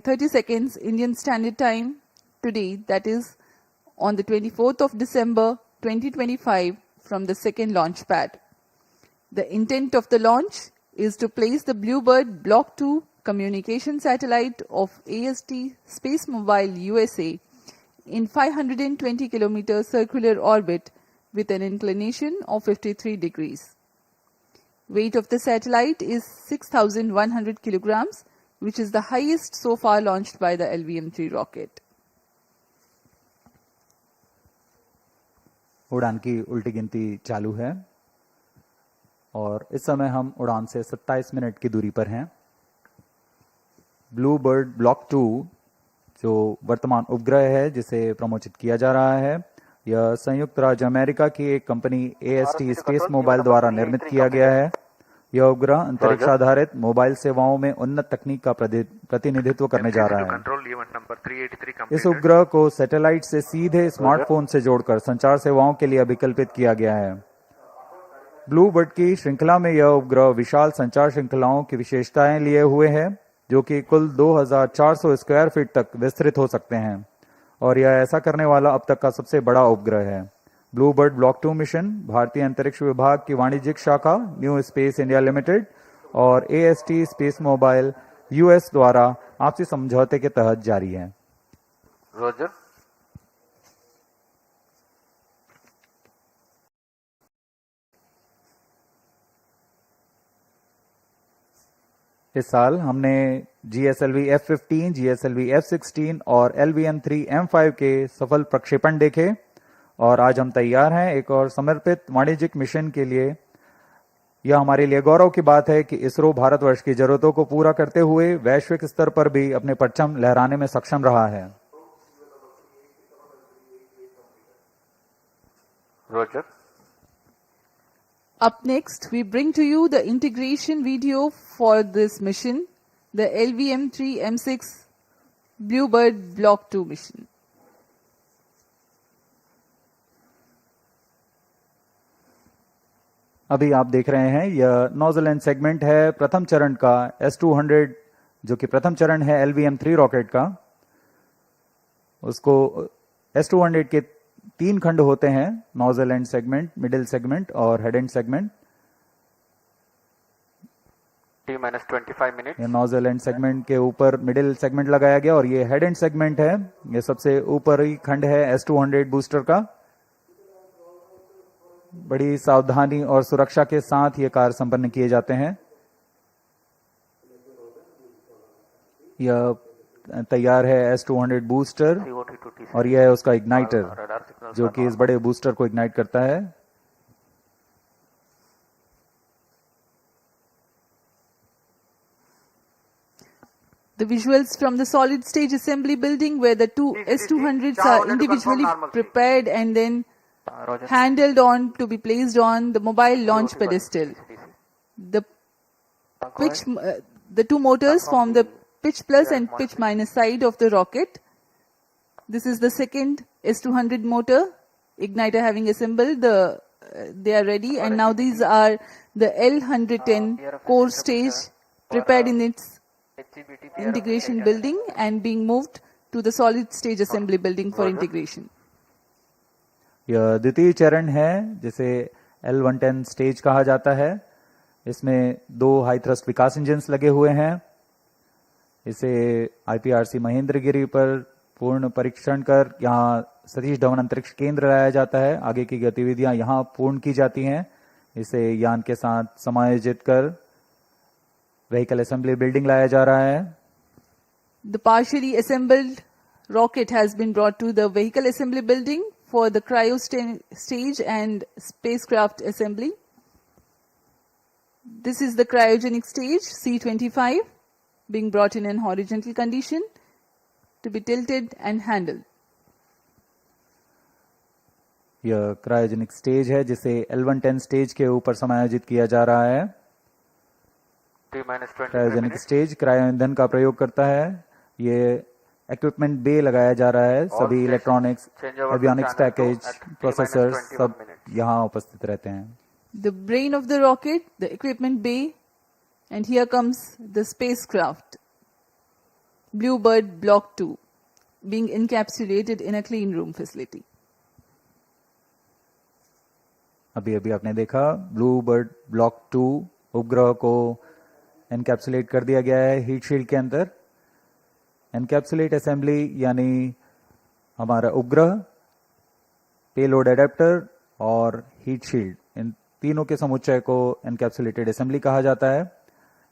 30 seconds Indian Standard Time today, that is on the 24th of December 2025 from the second launch pad. The intent of the launch is to place the BlueBird Block-2 communication satellite of AST Space Mobile USA in 520 km circular orbit with an inclination of 53 degrees. Weight of the satellite is 6,100 kilograms, which is the highest so far launched by the LVM-3 rocket. उड़ान की उल्टी गिनती चालू है और इस समय हम उड़ान से 27 मिनट की दूरी पर हैं। ब्लू बर्ड ब्लॉक 2 जो वर्तमान उपग्रह है जिसे प्रमोचित किया जा रहा है, यह संयुक्त राज्य अमेरिका की एक कंपनी AST स्पेस मोबाइल द्वारा निर्मित किया गया है। यह उपग्रह अंतरिक्ष आधारित मोबाइल सेवाओं में उन्नत तकनीक का प्रतिनिधित्व करने जा रहा है। इस उपग्रह को सैटेलाइट से सीधे स्मार्टफोन से जोड़कर संचार सेवाओं के लिए अभिकल्पित किया गया है। ब्लू बर्ड की श्रृंखला में यह उपग्रह विशाल संचार श्रृंखलाओं की विशेषताएं लिए हुए है, जो कि कुल 2400 स्क्वायर फीट तक विस्तृत हो सकते हैं और यह ऐसा करने वाला अब तक का सबसे बड़ा उपग्रह है। ब्लू बर्ड ब्लॉक 2 मिशन भारतीय अंतरिक्ष विभाग की वाणिज्यिक शाखा न्यू स्पेस इंडिया लिमिटेड और AST स्पेस मोबाइल US द्वारा आपसी समझौते के तहत जारी है। रोजर। इस साल हमने GSLV F-15, GSLV F-16 और LVM-3 M5 के सफल प्रक्षेपण देखे और आज हम तैयार हैं एक और समर्पित वाणिज्यिक मिशन के लिए। यह हमारे लिए गौरव की बात है कि इसरो भारतवर्ष की जरूरतों को पूरा करते हुए वैश्विक स्तर पर भी अपने परचम लहराने में सक्षम रहा है। Roger. Up next, we bring to you the integration video for this mission, the LVM-3 M6 BlueBird Block 2 mission. अभी आप देख रहे हैं यह नोजल एंड सेगमेंट है प्रथम चरण का S-200, जो कि प्रथम चरण है LVM-3 रॉकेट का। उसको S-200 के 3 खंड होते हैं, nozzle end segment, middle segment और head end segment. T-25 minute. ये नोजल एंड सेगमेंट के ऊपर मिडिल सेगमेंट लगाया गया और ये हेड एंड सेगमेंट है। ये सबसे ऊपरी खंड है S-200 बूस्टर का। बड़ी सावधानी और सुरक्षा के साथ ये कार्य संपन्न किए जाते हैं। यह तैयार है S-200 बूस्टर और यह है उसका इग्नाइटर, जो कि इस बड़े बूस्टर को इग्नाइट करता है। The visuals from the solid stage assembly building where the two S-200s are individually prepared and then handled on to be placed on the mobile launch pedestal. The two motors form the pitch plus and pitch minus side of the rocket. This is the second S-200 motor, igniter having assembled, they are ready, and now these are the L-110 core stage prepared in its integration building and being moved to the solid stage assembly building for integration. यह द्वितीय चरण है जिसे L-110 stage कहा जाता है। इसमें 2 high thrust विकास engines लगे हुए हैं। इसे IPRC महेंद्रगिरी पर पूर्ण परीक्षण कर यहाँ सतीश धवन अंतरिक्ष केंद्र लाया जाता है। आगे की गतिविधियां यहाँ पूर्ण की जाती हैं। इसे यान के साथ समायोजित कर व्हीकल असेंबली बिल्डिंग लाया जा रहा है। The partially assembled rocket has been brought to the vehicle assembly building for the cryo stage and spacecraft assembly. This is the cryogenic stage C-25 being brought in an horizontal condition to be tilted and handled. यह cryogenic stage है जिसे L-110 stage के ऊपर समायोजित किया जा रहा है। क्रायोजेनिक स्टेज क्रायो ईंधन का प्रयोग करता है। ये इक्विपमेंट बे लगाया जा रहा है। सभी इलेक्ट्रॉनिक्स, एवियोनिक्स पैकेज, प्रोसेसर्स सब यहाँ उपस्थित रहते हैं। The brain of the rocket, the equipment bay, and here comes the spacecraft BlueBird Block-2 being encapsulated in a clean room facility. अभी अभी आपने देखा ब्लूबर्ड ब्लॉक 2 उपग्रह को एनकैप्सुलेट कर दिया गया है हीट शील्ड के अंदर। एनकैप्सुलेट असेंबली यानी हमारा उपग्रह, पेलोड एडेप्टर और हीट शील्ड, इन तीनों के समुच्चय को एनकैप्सुलेटेड असेंबली कहा जाता है।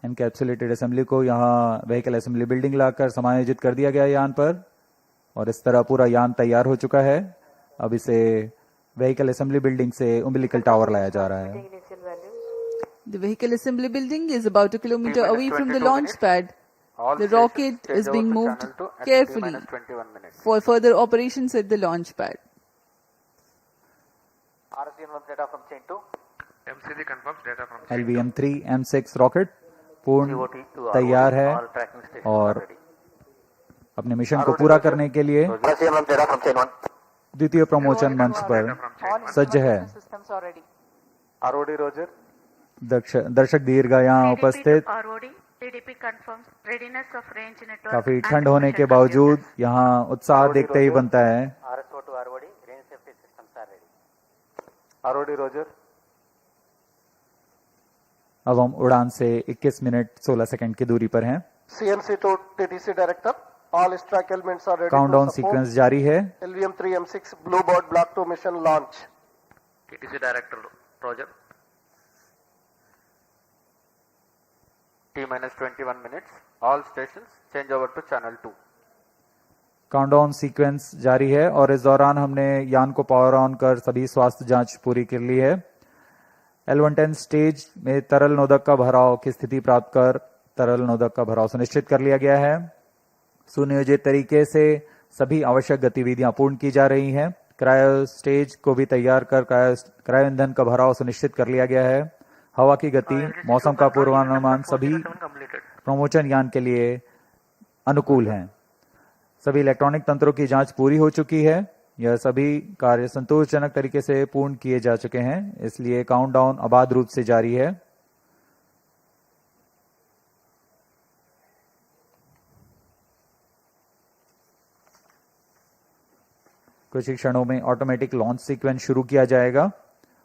एनकैप्सुलेटेड असेंबली को यहाँ व्हीकल असेंबली बिल्डिंग लाकर समायोजित कर दिया गया यान पर, और इस तरह पूरा यान तैयार हो चुका है। अब इसे व्हीकल असेंबली बिल्डिंग से उम्बिलिकल टावर लाया जा रहा है। The vehicle assembly building is about a kilometer T-minus away from the 22 launch minutes. pad. All The stations rocket change is over being to moved channel 2 at carefully T-21 minutes. for further operations at the launch pad. RC confirms data from chain 2. MCD confirms data from chain 2. LVM-3 M6 rocket पूर्ण COT to तैयार है all tracking stations और are ready. अपने mission को पूरा करने के लिए RC confirms data from chain 1. द्वितीय प्रमोचन मंच पर सज्ज है। Systems are ready. ROD Roger. दर्शक दीर्घ यहाँ उपस्थित। ROD, TDP confirms readiness of range network. काफी and ठंड होने के mission बावजूद computers. यहाँ उत्साह देखते ही बनता है। RSO to ROD, range safety systems are ready. ROD Roger. अब हम उड़ान से 21 मिनट 16 सेकंड की दूरी पर हैं। CNC to TTC director. All stack elements are ready countdown to support. Sequence जारी है। LVM-3 M6 BlueBird Block-2 mission launch. TTC director, Roger. T-minus 21 minutes. All stations change over to channel 2. Countdown sequence जारी है और इस दौरान हमने यान को पावर ऑन कर सभी स्वास्थ्य जांच पूरी कर ली है। L110 स्टेज में तरल नोदक का भराव की स्थिति प्राप्त कर तरल नोदक का भराव सुनिश्चित कर लिया गया है। सुनियोजित तरीके से सभी आवश्यक गतिविधियां पूर्ण की जा रही हैं। क्रायो स्टेज को भी तैयार कर क्रायो ईंधन का भराव सुनिश्चित कर लिया गया है। हवा की गति, मौसम का पूर्वानुमान सभी प्रमोचन यान के लिए अनुकूल हैं। सभी इलेक्ट्रॉनिक तंत्रों की जांच पूरी हो चुकी है। यह सभी कार्य संतोषजनक तरीके से पूर्ण किए जा चुके हैं, इसलिए काउंटडाउन अबाध रूप से जारी है। कुछ ही क्षणों में ऑटोमेटिक लॉन्च सीक्वेंस शुरू किया जाएगा।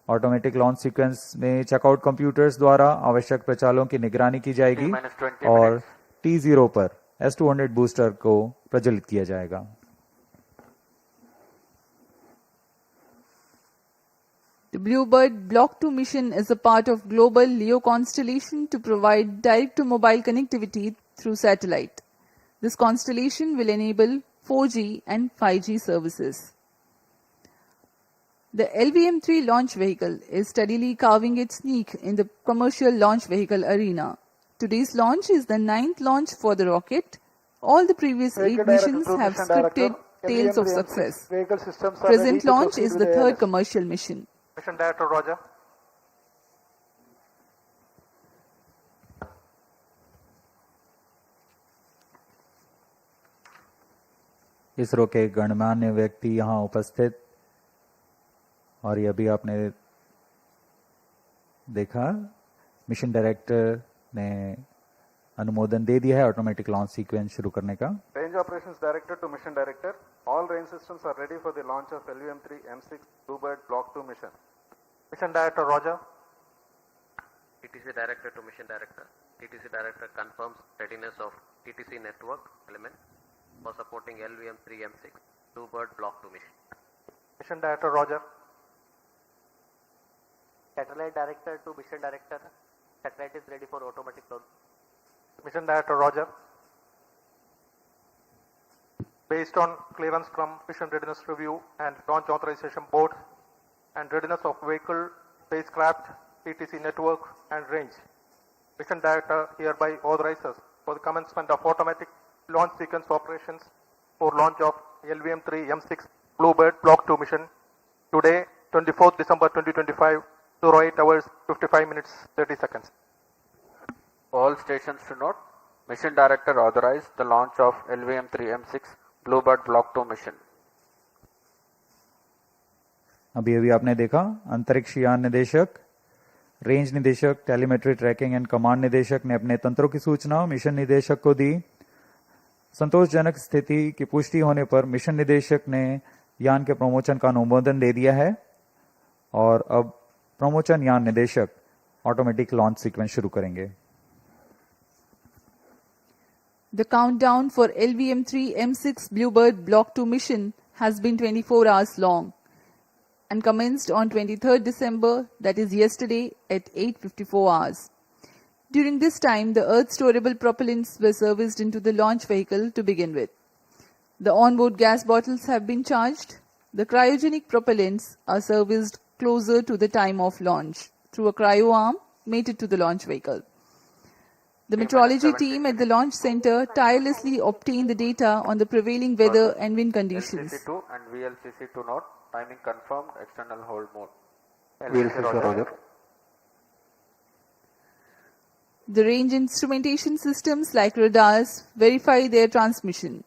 ऑटोमेटिक लॉन्च सीक्वेंस में चेकआउट कंप्यूटर्स द्वारा आवश्यक प्रचालों की निगरानी की जाएगी T-minus 20 और minutes. T0 पर S200 बूस्टर को प्रज्वलित किया जाएगा। The BlueBird Block-2 mission is a part of global LEO constellation to provide direct-to-mobile connectivity through satellite. This constellation will enable 4G and 5G services. The LVM-3 launch vehicle is steadily carving its niche in the commercial launch vehicle arena. Today's launch is the 9th launch for the rocket. All the previous 8 Vehicle director missions to have mission director. scripted tales of LVM-3 M6 success. Vehicle systems are Present ready to launch proceed is with the third ALS. commercial mission. Mission Director Roger. ISRO के गणमान्य व्यक्ति यहाँ उपस्थित, और ये भी आपने देखा मिशन डायरेक्टर ने अनुमोदन दे दिया है ऑटोमेटिक लॉन्च सीक्वेंस शुरू करने का। Range operations director to mission director. All range systems are ready for the launch of LVM-3 M6 BlueBird Block-2 mission. Mission Director Roger. TTC director to mission director. TTC director confirms readiness of TTC network element for supporting LVM-3 M6 BlueBird Block-2 mission. Mission Director Roger. Satellite director to mission director. Satellite is ready for automatic launch. Mission Director Roger. Based on clearance from Mission Readiness Review and Launch Authorization Board and readiness of vehicle, spacecraft, TTC network and range, Mission Director hereby authorizes for the commencement of automatic launch sequence operations for launch of LVM-3 M6 BlueBird Block 2 mission today, 24th December 2025, 08 hours 55 minutes 30 seconds. All stations to note, Mission Director authorized the launch of LVM-3 M6 BlueBird Block 2 mission. अभी अभी आपने देखा अंतरिक्ष यान निदेशक, range निदेशक, telemetry tracking and command निदेशक ने अपने तंत्रों की सूचना मिशन निदेशक को दी। संतोषजनक स्थिति की पुष्टि होने पर मिशन निदेशक ने यान के प्रमोचन का अनुमोदन दे दिया है और अब प्रमोचन यान निदेशक ऑटोमेटिक लॉन्च सीक्वेंस शुरू करेंगे। The countdown for LVM-3 M6 BlueBird Block-2 mission has been 24 hours long and commenced on 23rd December, that is yesterday, at 8:54 hours. During this time, the Earth-storable propellants were serviced into the launch vehicle to begin with. The onboard gas bottles have been charged. The cryogenic propellants are serviced closer to the time of launch through a cryo arm mated to the launch vehicle. The meteorology team at the launch center tirelessly obtained the data on the prevailing weather and wind conditions. LCC2 and VLCC2 note, timing confirmed, external hold mode. VLCC Roger. The range instrumentation systems like radars verify their transmission.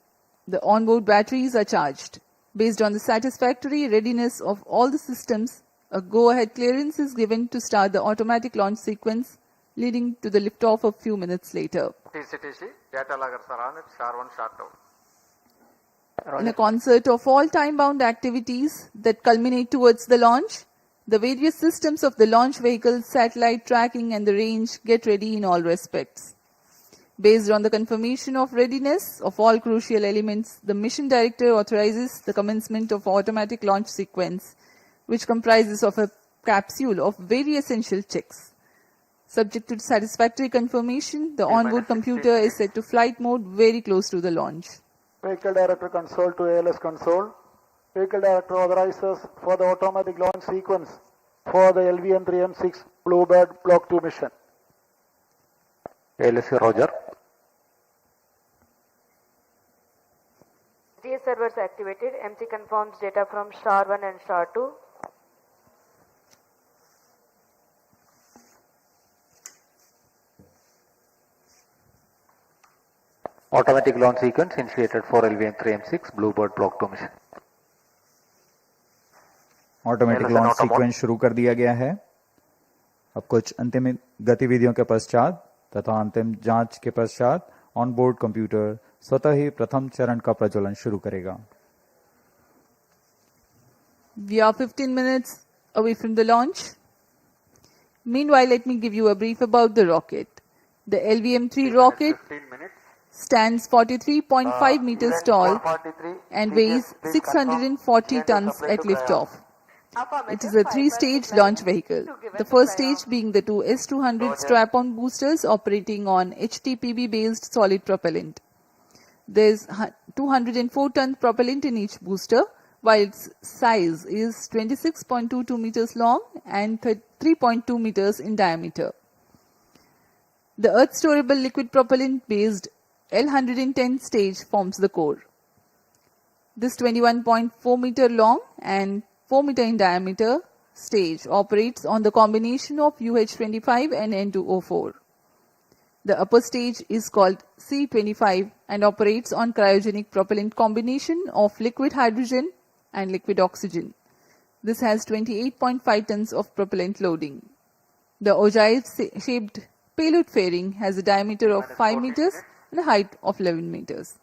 The onboard batteries are charged. Based on the satisfactory readiness of all the systems, a go-ahead clearance is given to start the automatic launch sequence, leading to the liftoff a few minutes later. TCTC, data loggers are on it, SHAR-1, SHAR-2. In a concert of all time-bound activities that culminate towards the launch, the various systems of the launch vehicle, satellite tracking and the range get ready in all respects. Based on the confirmation of readiness of all crucial elements, the mission director authorizes the commencement of automatic launch sequence, which comprises of a capsule of very essential checks. Subject to satisfactory confirmation, the onboard computer is set to flight mode very close to the launch. Vehicle Director console to ALS console. Vehicle Director authorizes for the automatic launch sequence for the LVM-3 M6 BlueBird Block 2 mission. LSC Roger. GS servers activated. MC confirms data from SHAR-1 and SHAR-2. Automatic launch sequence initiated for LVM-3 M6 BlueBird Block 2 mission. Automatic launch sequence शुरू कर दिया गया है। अब कुछ अंतिम गतिविधियों के पश्चात तथा अंतिम जांच के पश्चात ऑनबोर्ड कंप्यूटर स्वतः ही प्रथम चरण का प्रज्वलन शुरू करेगा। We are 15 minutes away from the launch. Meanwhile, let me give you a brief about the rocket. The LVM-3 rocket stands 43.5 meters tall and weighs 640 tons at liftoff. It is a three-stage launch vehicle. The first stage being the two S-200 strap-on boosters operating on HTPB-based solid propellant. There is 204-ton propellant in each booster, while its size is 26.22 meters long and 3.2 meters in diameter. The Earth-storable liquid propellant-based L110 stage forms the core. This 21.4 meter long and 4 meter in diameter stage operates on the combination of UH-25 and N2O4. The upper stage is called C-25 and operates on cryogenic propellant combination of liquid hydrogen and liquid oxygen. This has 28.5 tons of propellant loading. The ogive-shaped payload fairing has a diameter of 5 meters and a height of 11 meters.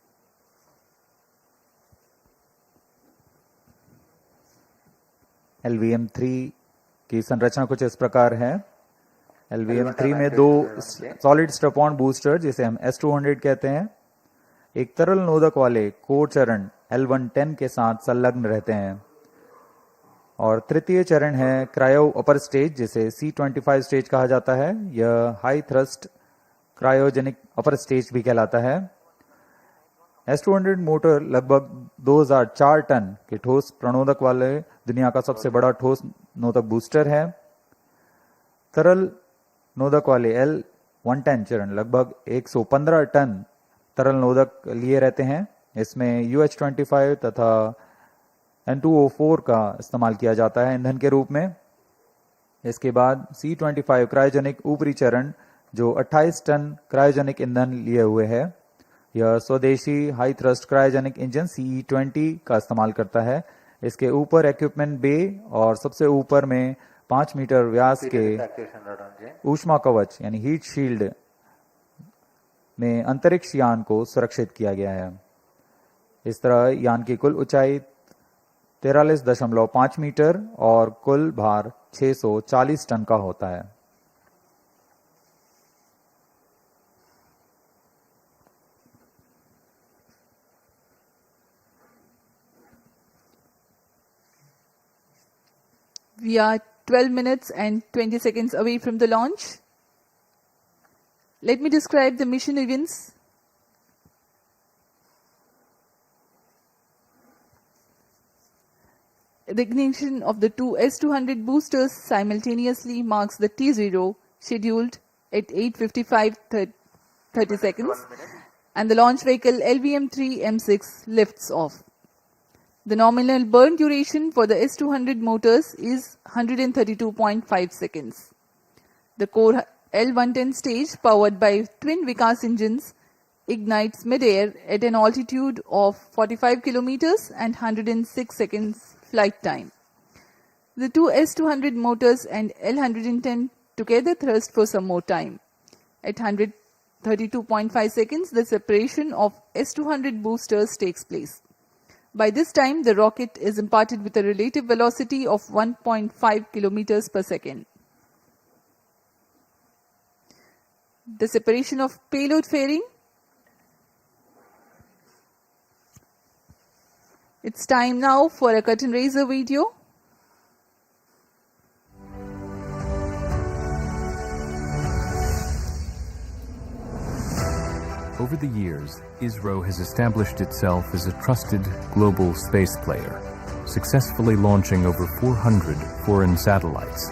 LVM-3 की संरचना कुछ इस प्रकार है। LVM-3 में दो solid strap-on booster जिसे हम S-200 कहते हैं, एक तरल नोदक वाले कोर चरण L110 के साथ संलग्न रहते हैं और तृतीय चरण है क्रायो अपर स्टेज जिसे C-25 स्टेज कहा जाता है। यह high thrust cryogenic upper stage भी कहलाता है। S-200 मोटर लगभग 2004 टन के ठोस प्रणोदक वाले दुनिया का सबसे बड़ा ठोस नोदक बूस्टर है। तरल नोदक वाले L110 चरण लगभग 115 टन तरल नोदक लिए रहते हैं। इसमें UH-25 तथा N2O4 का इस्तेमाल किया जाता है ईंधन के रूप में। इसके बाद C-25 क्रायोजेनिक ऊपरी चरण जो 28 टन क्रायोजेनिक ईंधन लिए हुए है। यह स्वदेशी high thrust cryogenic engine CE-20 का इस्तेमाल करता है। इसके ऊपर इक्विपमेंट बे और सबसे ऊपर में 5 मीटर व्यास के ऊष्मा कवच यानी हीट शील्ड में अंतरिक्ष यान को सुरक्षित किया गया है। इस तरह यान की कुल ऊंचाई 43.5 मीटर और कुल भार 640 टन का होता है। We are 12 minutes and 20 seconds away from the launch. Let me describe the mission events. The ignition of the two S-200 boosters simultaneously marks the T0 scheduled at 8:55:30 seconds, and the launch vehicle LVM-3M6 lifts off. The nominal burn duration for the S-200 motors is 132.5 seconds. The core L-110 stage, powered by twin Vikas engines, ignites mid-air at an altitude of 45 kilometers and 106 seconds flight time. The two S-200 motors and L-110 together thrust for some more time. At 132.5 seconds, the separation of S-200 boosters takes place. By this time, the rocket is imparted with a relative velocity of 1.5 kilometers per second. The separation of payload fairing. It's time now for a curtain raiser video. Over the years, ISRO has established itself as a trusted global space player, successfully launching over 400 foreign satellites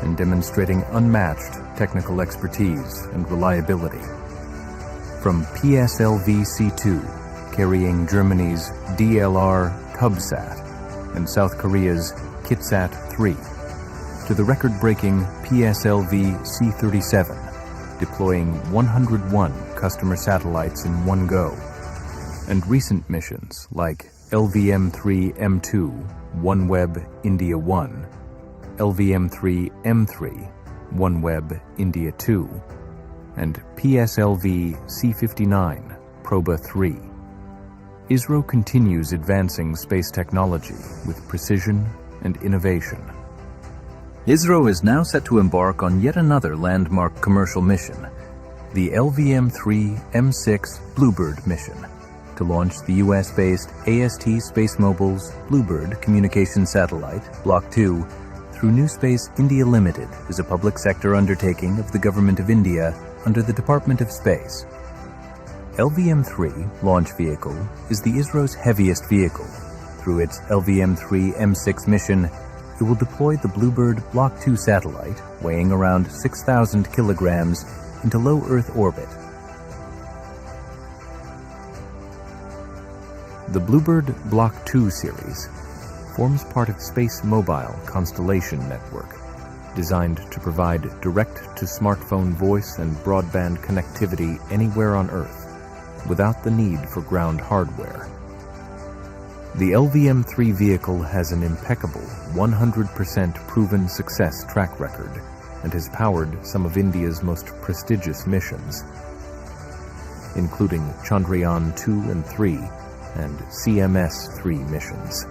and demonstrating unmatched technical expertise and reliability. From PSLV-C2, carrying Germany's DLR CubeSat and South Korea's KitSat-3, to the record-breaking PSLV-C37, deploying 101 customer satellites in one go, and recent missions like LVM-3M2, OneWeb India 1, LVM-3M3, OneWeb India 2, and PSLV-C59, Proba 3. ISRO continues advancing space technology with precision and innovation. ISRO is now set to embark on yet another landmark commercial mission, the LVM-3M6 BlueBird mission, to launch the US-based AST SpaceMobile's BlueBird communication satellite, Block-2, through New Space India Limited as a public sector undertaking of the Government of India under the Department of Space. LVM-3 launch vehicle is the ISRO's heaviest vehicle. Through its LVM-3M6 mission, it will deploy the BlueBird Block-2 satellite, weighing around 6,000 kilograms, into low Earth orbit. The BlueBird Block-2 series forms part of Space Mobile Constellation Network, designed to provide direct-to-smartphone voice and broadband connectivity anywhere on Earth, without the need for ground hardware. The LVM-3 vehicle has an impeccable 100% proven success track record and has powered some of India's most prestigious missions, including Chandrayaan 2 and 3 and CMS-3 missions.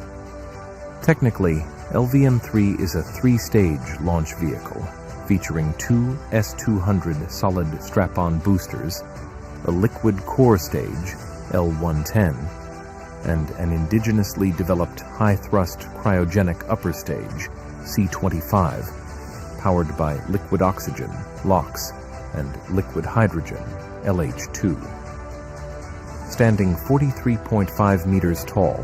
Technically, LVM-3 is a three-stage launch vehicle featuring two S-200 solid strap-on boosters, a liquid core stage, L-110, and an indigenously developed high-thrust cryogenic upper stage, C-25, powered by liquid oxygen, LOX, and liquid hydrogen, LH2. Standing 43.5 meters tall,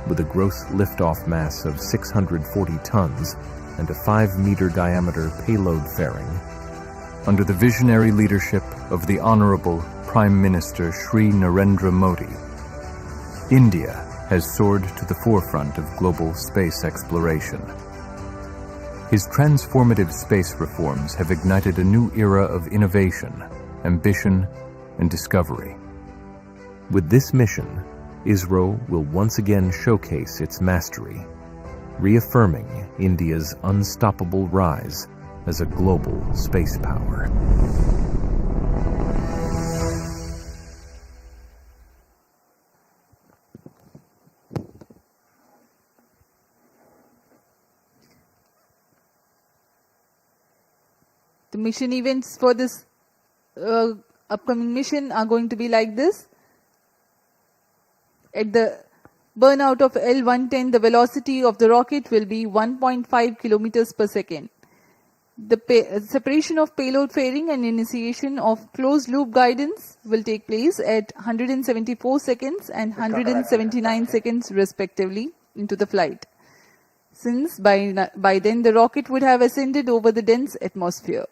with a gross liftoff mass of 640 tons and a 5-meter diameter payload fairing, under the visionary leadership of the Honorable Prime Minister Shri Narendra Modi, India has soared to the forefront of global space exploration. His transformative space reforms have ignited a new era of innovation, ambition, and discovery. With this mission, ISRO will once again showcase its mastery, reaffirming India's unstoppable rise as a global space power. The mission events for this upcoming mission are going to be like this. At the burnout of L110, the velocity of the rocket will be 1.5 kilometers per second. The separation of payload fairing and initiation of closed loop guidance will take place at 174 seconds and 179 seconds respectively into the flight, since by then the rocket would have ascended over the dense atmosphere.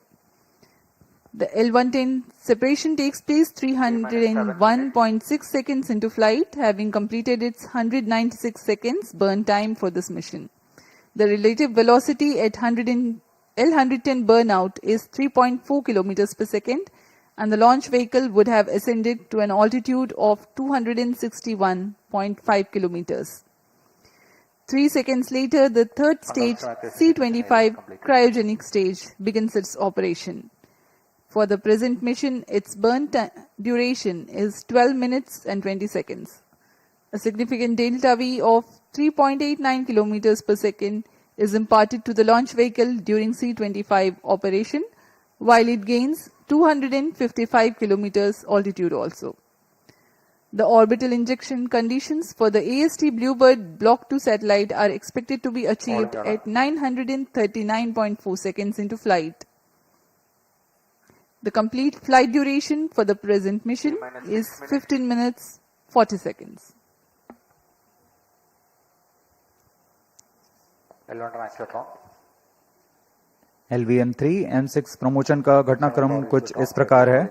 The L110 separation takes place 301.6 seconds into flight, having completed its 196 seconds burn time for this mission. The relative velocity at L110 burnout is 3.4 kilometers per second, and the launch vehicle would have ascended to an altitude of 261.5 kilometers. 3 seconds later, the third stage, C-25 cryogenic stage, begins its operation. For the present mission, its burn duration is 12 minutes and 20 seconds. A significant delta V of 3.89 kilometers per second is imparted to the launch vehicle during C-25 operation, while it gains 255 kilometers altitude also. The orbital injection conditions for the AST BlueBird Block-2 satellite are expected to be achieved at 939.4 seconds into flight. The complete flight duration for the present mission is 15 minutes 40 seconds. LVM3 M6 promotion का घटनाक्रम कुछ इस प्रकार है।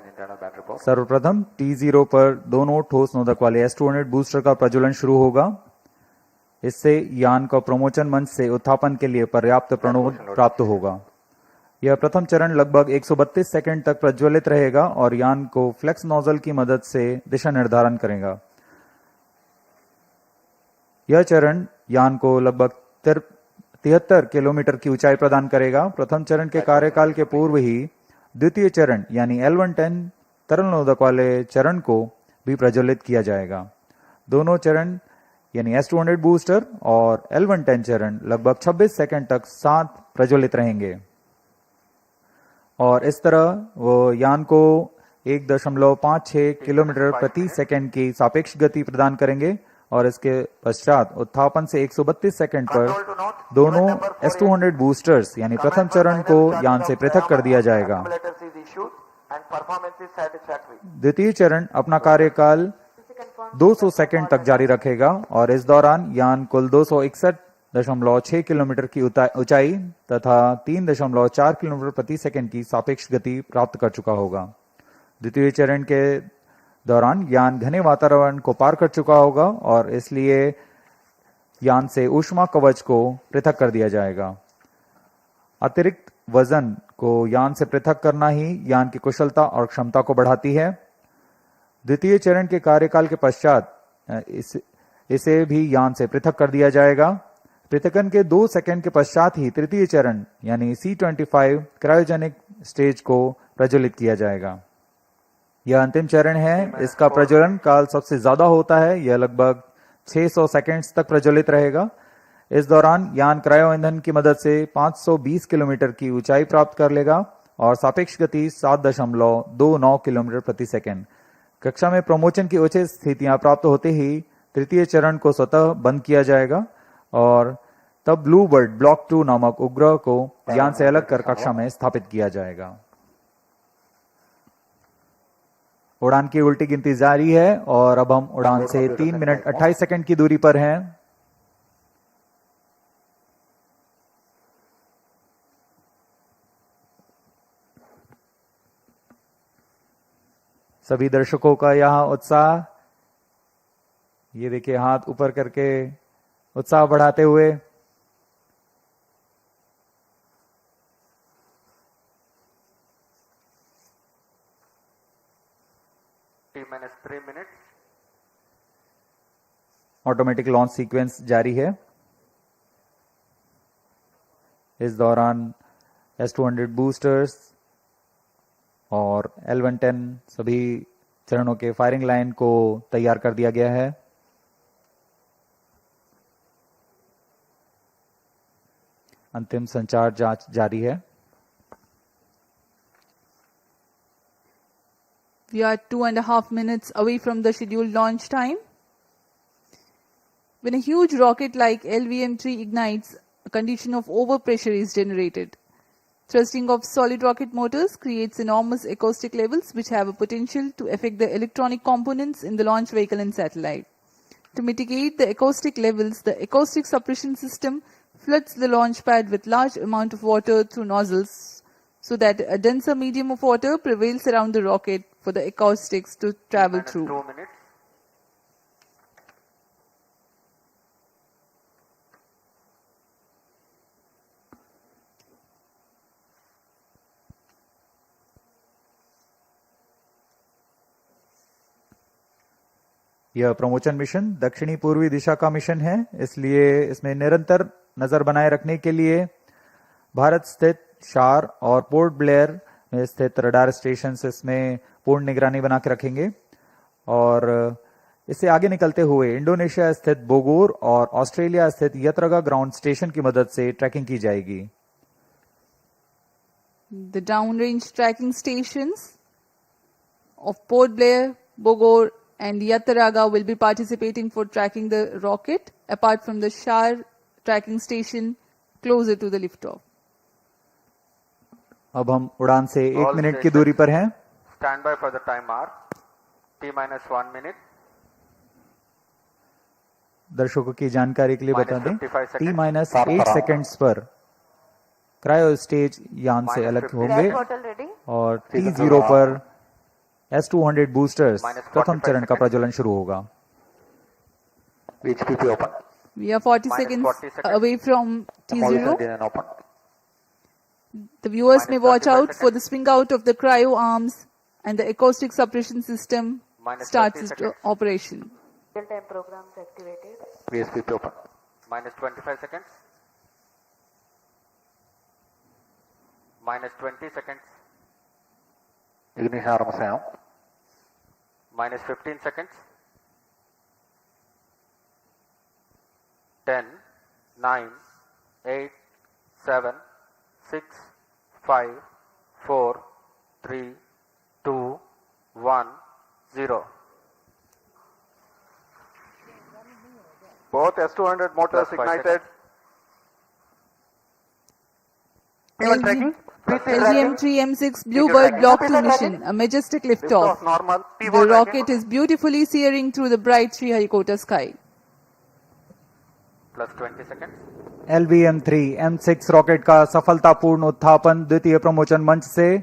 सर्वप्रथम T0 पर दोनों ठोस नोदक वाले S200 बूस्टर का प्रज्वलन शुरू होगा। इससे यान का प्रमोशन मंच से उत्थापन के लिए पर्याप्त प्रणोद प्राप्त होगा। यह प्रथम चरण लगभग 132 सेकंड तक प्रज्वलित रहेगा और यान को फ्लेक्स नोजल की मदद से दिशा निर्धारण करेगा। यह चरण यान को लगभग 73 किलोमीटर की ऊंचाई प्रदान करेगा। प्रथम चरण के कार्यकाल के पूर्व ही द्वितीय चरण यानी L110 तरल नोदक वाले चरण को भी प्रज्वलित किया जाएगा। दोनों चरण यानी S200 बूस्टर और L110 चरण लगभग 26 सेकंड तक साथ प्रज्वलित रहेंगे और इस तरह वो यान को 1.56 किलोमीटर प्रति सेकंड की सापेक्ष गति प्रदान करेंगे और इसके पश्चात उत्थापन से 132 सेकंड पर दोनों S200 बूस्टर्स यानी प्रथम चरण को यान से पृथक कर दिया जाएगा। द्वितीय चरण अपना कार्यकाल 200 सेकंड तक जारी रखेगा और इस दौरान यान कुल 261.6 किलोमीटर की ऊंचाई तथा 3.4 किलोमीटर प्रति सेकंड की सापेक्ष गति प्राप्त कर चुका होगा। द्वितीय चरण के दौरान यान घने वातावरण को पार कर चुका होगा और इसलिए यान से ऊष्मा कवच को पृथक कर दिया जाएगा। अतिरिक्त वजन को यान से पृथक करना ही यान की कुशलता और क्षमता को बढ़ाती है। द्वितीय चरण के कार्यकाल के पश्चात इसे भी यान से पृथक कर दिया जाएगा। पृथकन के 2 सेकंड के पश्चात ही तृतीय चरण यानी C-25 क्रायोजेनिक स्टेज को प्रज्वलित किया जाएगा। यह अंतिम चरण है। इसका प्रज्वलन काल सबसे ज्यादा होता है। यह लगभग 600 सेकंड्स तक प्रज्वलित रहेगा। इस दौरान यान क्रायो ईंधन की मदद से 520 किलोमीटर की ऊंचाई प्राप्त कर लेगा और सापेक्ष गति 7.29 किलोमीटर प्रति सेकंड। कक्षा में प्रमोशन की उचित स्थितियां प्राप्त होते ही तृतीय चरण को स्वतः बंद किया जाएगा और तब ब्लूबर्ड ब्लॉक 2 नामक उपग्रह को यान से अलग कर कक्षा में स्थापित किया जाएगा। उड़ान की उल्टी गिनती जारी है और अब हम उड़ान से 3 मिनट 28 सेकंड की दूरी पर हैं। सभी दर्शकों का यहां उत्साह, ये देखिए हाथ ऊपर करके उत्साह बढ़ाते हुए। -3 minutes। ऑटोमेटिक लॉन्च सीक्वेंस जारी है। इस दौरान S200 बूस्टर्स और L110 सभी चरणों के फायरिंग लाइन को तैयार कर दिया गया है। अंतिम संचार जांच जारी है। We are 2.5 minutes away from the scheduled launch time. When a huge rocket like LVM-3 ignites, a condition of overpressure is generated. Thrusting of solid rocket motors creates enormous acoustic levels which have a potential to affect the electronic components in the launch vehicle and satellite. To mitigate the acoustic levels, the acoustic suppression system floods the launch pad with large amount of water through nozzles so that a denser medium of water prevails around the rocket for the acoustics to travel through. 2 minutes. यह promotion mission दक्षिणी पूर्वी दिशा का mission है, इसलिए इसमें निरंतर नजर बनाए रखने के लिए भारत स्थित शार और पोर्ट ब्लेयर में स्थित रडार स्टेशन इसमें पूर्ण निगरानी बना के रखेंगे और इससे आगे निकलते हुए इंडोनेशिया स्थित बोगोर और ऑस्ट्रेलिया स्थित यत्रगा ग्राउंड स्टेशन की मदद से ट्रैकिंग की जाएगी. The downrange tracking stations of Port Blair, Bogor and Yataraga will be participating for tracking the rocket apart from the Shar tracking station closer to the liftoff. अब हम उड़ान से 1 मिनट की दूरी पर हैं. Stand by for the time mark. T-1 minute. दर्शकों की जानकारी के लिए बता दें, T-8 सेकेंड्स पर क्रायो स्टेज यान से अलग होंगे और T0 पर S-200 बूस्टर्स प्रथम चरण का प्रज्वलन शुरू होगा. We are 40 seconds away from T0. The viewers may watch out for the swing out of the cryo arms and the acoustic suppression system starts its operation. Real-time programs activated. VSPP open. Minus 25 seconds. Minus 20 seconds. Ignition arms now. Minus 15 seconds. 10, 9, 8, 7, 6, 5, 4, 3, 2, 1, 0. Both S-200 motors ignited. LVM-3M6 BlueBird Block-2 mission, a majestic liftoff. The rocket is beautifully searing through the bright Sriharikota sky. Plus 20 seconds. LVM-3M6 rocket का सफलतापूर्ण उत्थापन द्वितीय promotion मंच से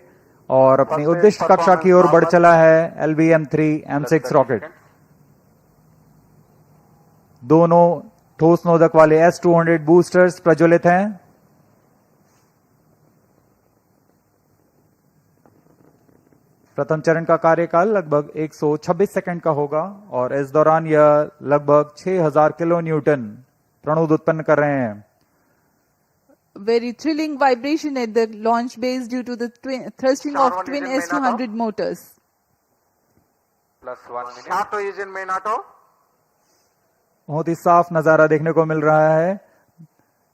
और अपनी उद्दिष्ट कक्षा की ओर बढ़ चला है. LVM-3M6 रॉकेट दोनों ठोस नोदक वाले S-200 बूस्टर्स प्रज्वलित हैं. प्रथम चरण का कार्यकाल लगभग 126 सेकंड का होगा और इस दौरान यह लगभग 6000 किलो न्यूटन प्रणुद उत्पन्न कर रहे हैं. Very thrilling vibration at the launch base due to the thrusting of twin S-200 motors. Plus 1 minute. Start to engine main auto. बहुत ही साफ नजारा देखने को मिल रहा है.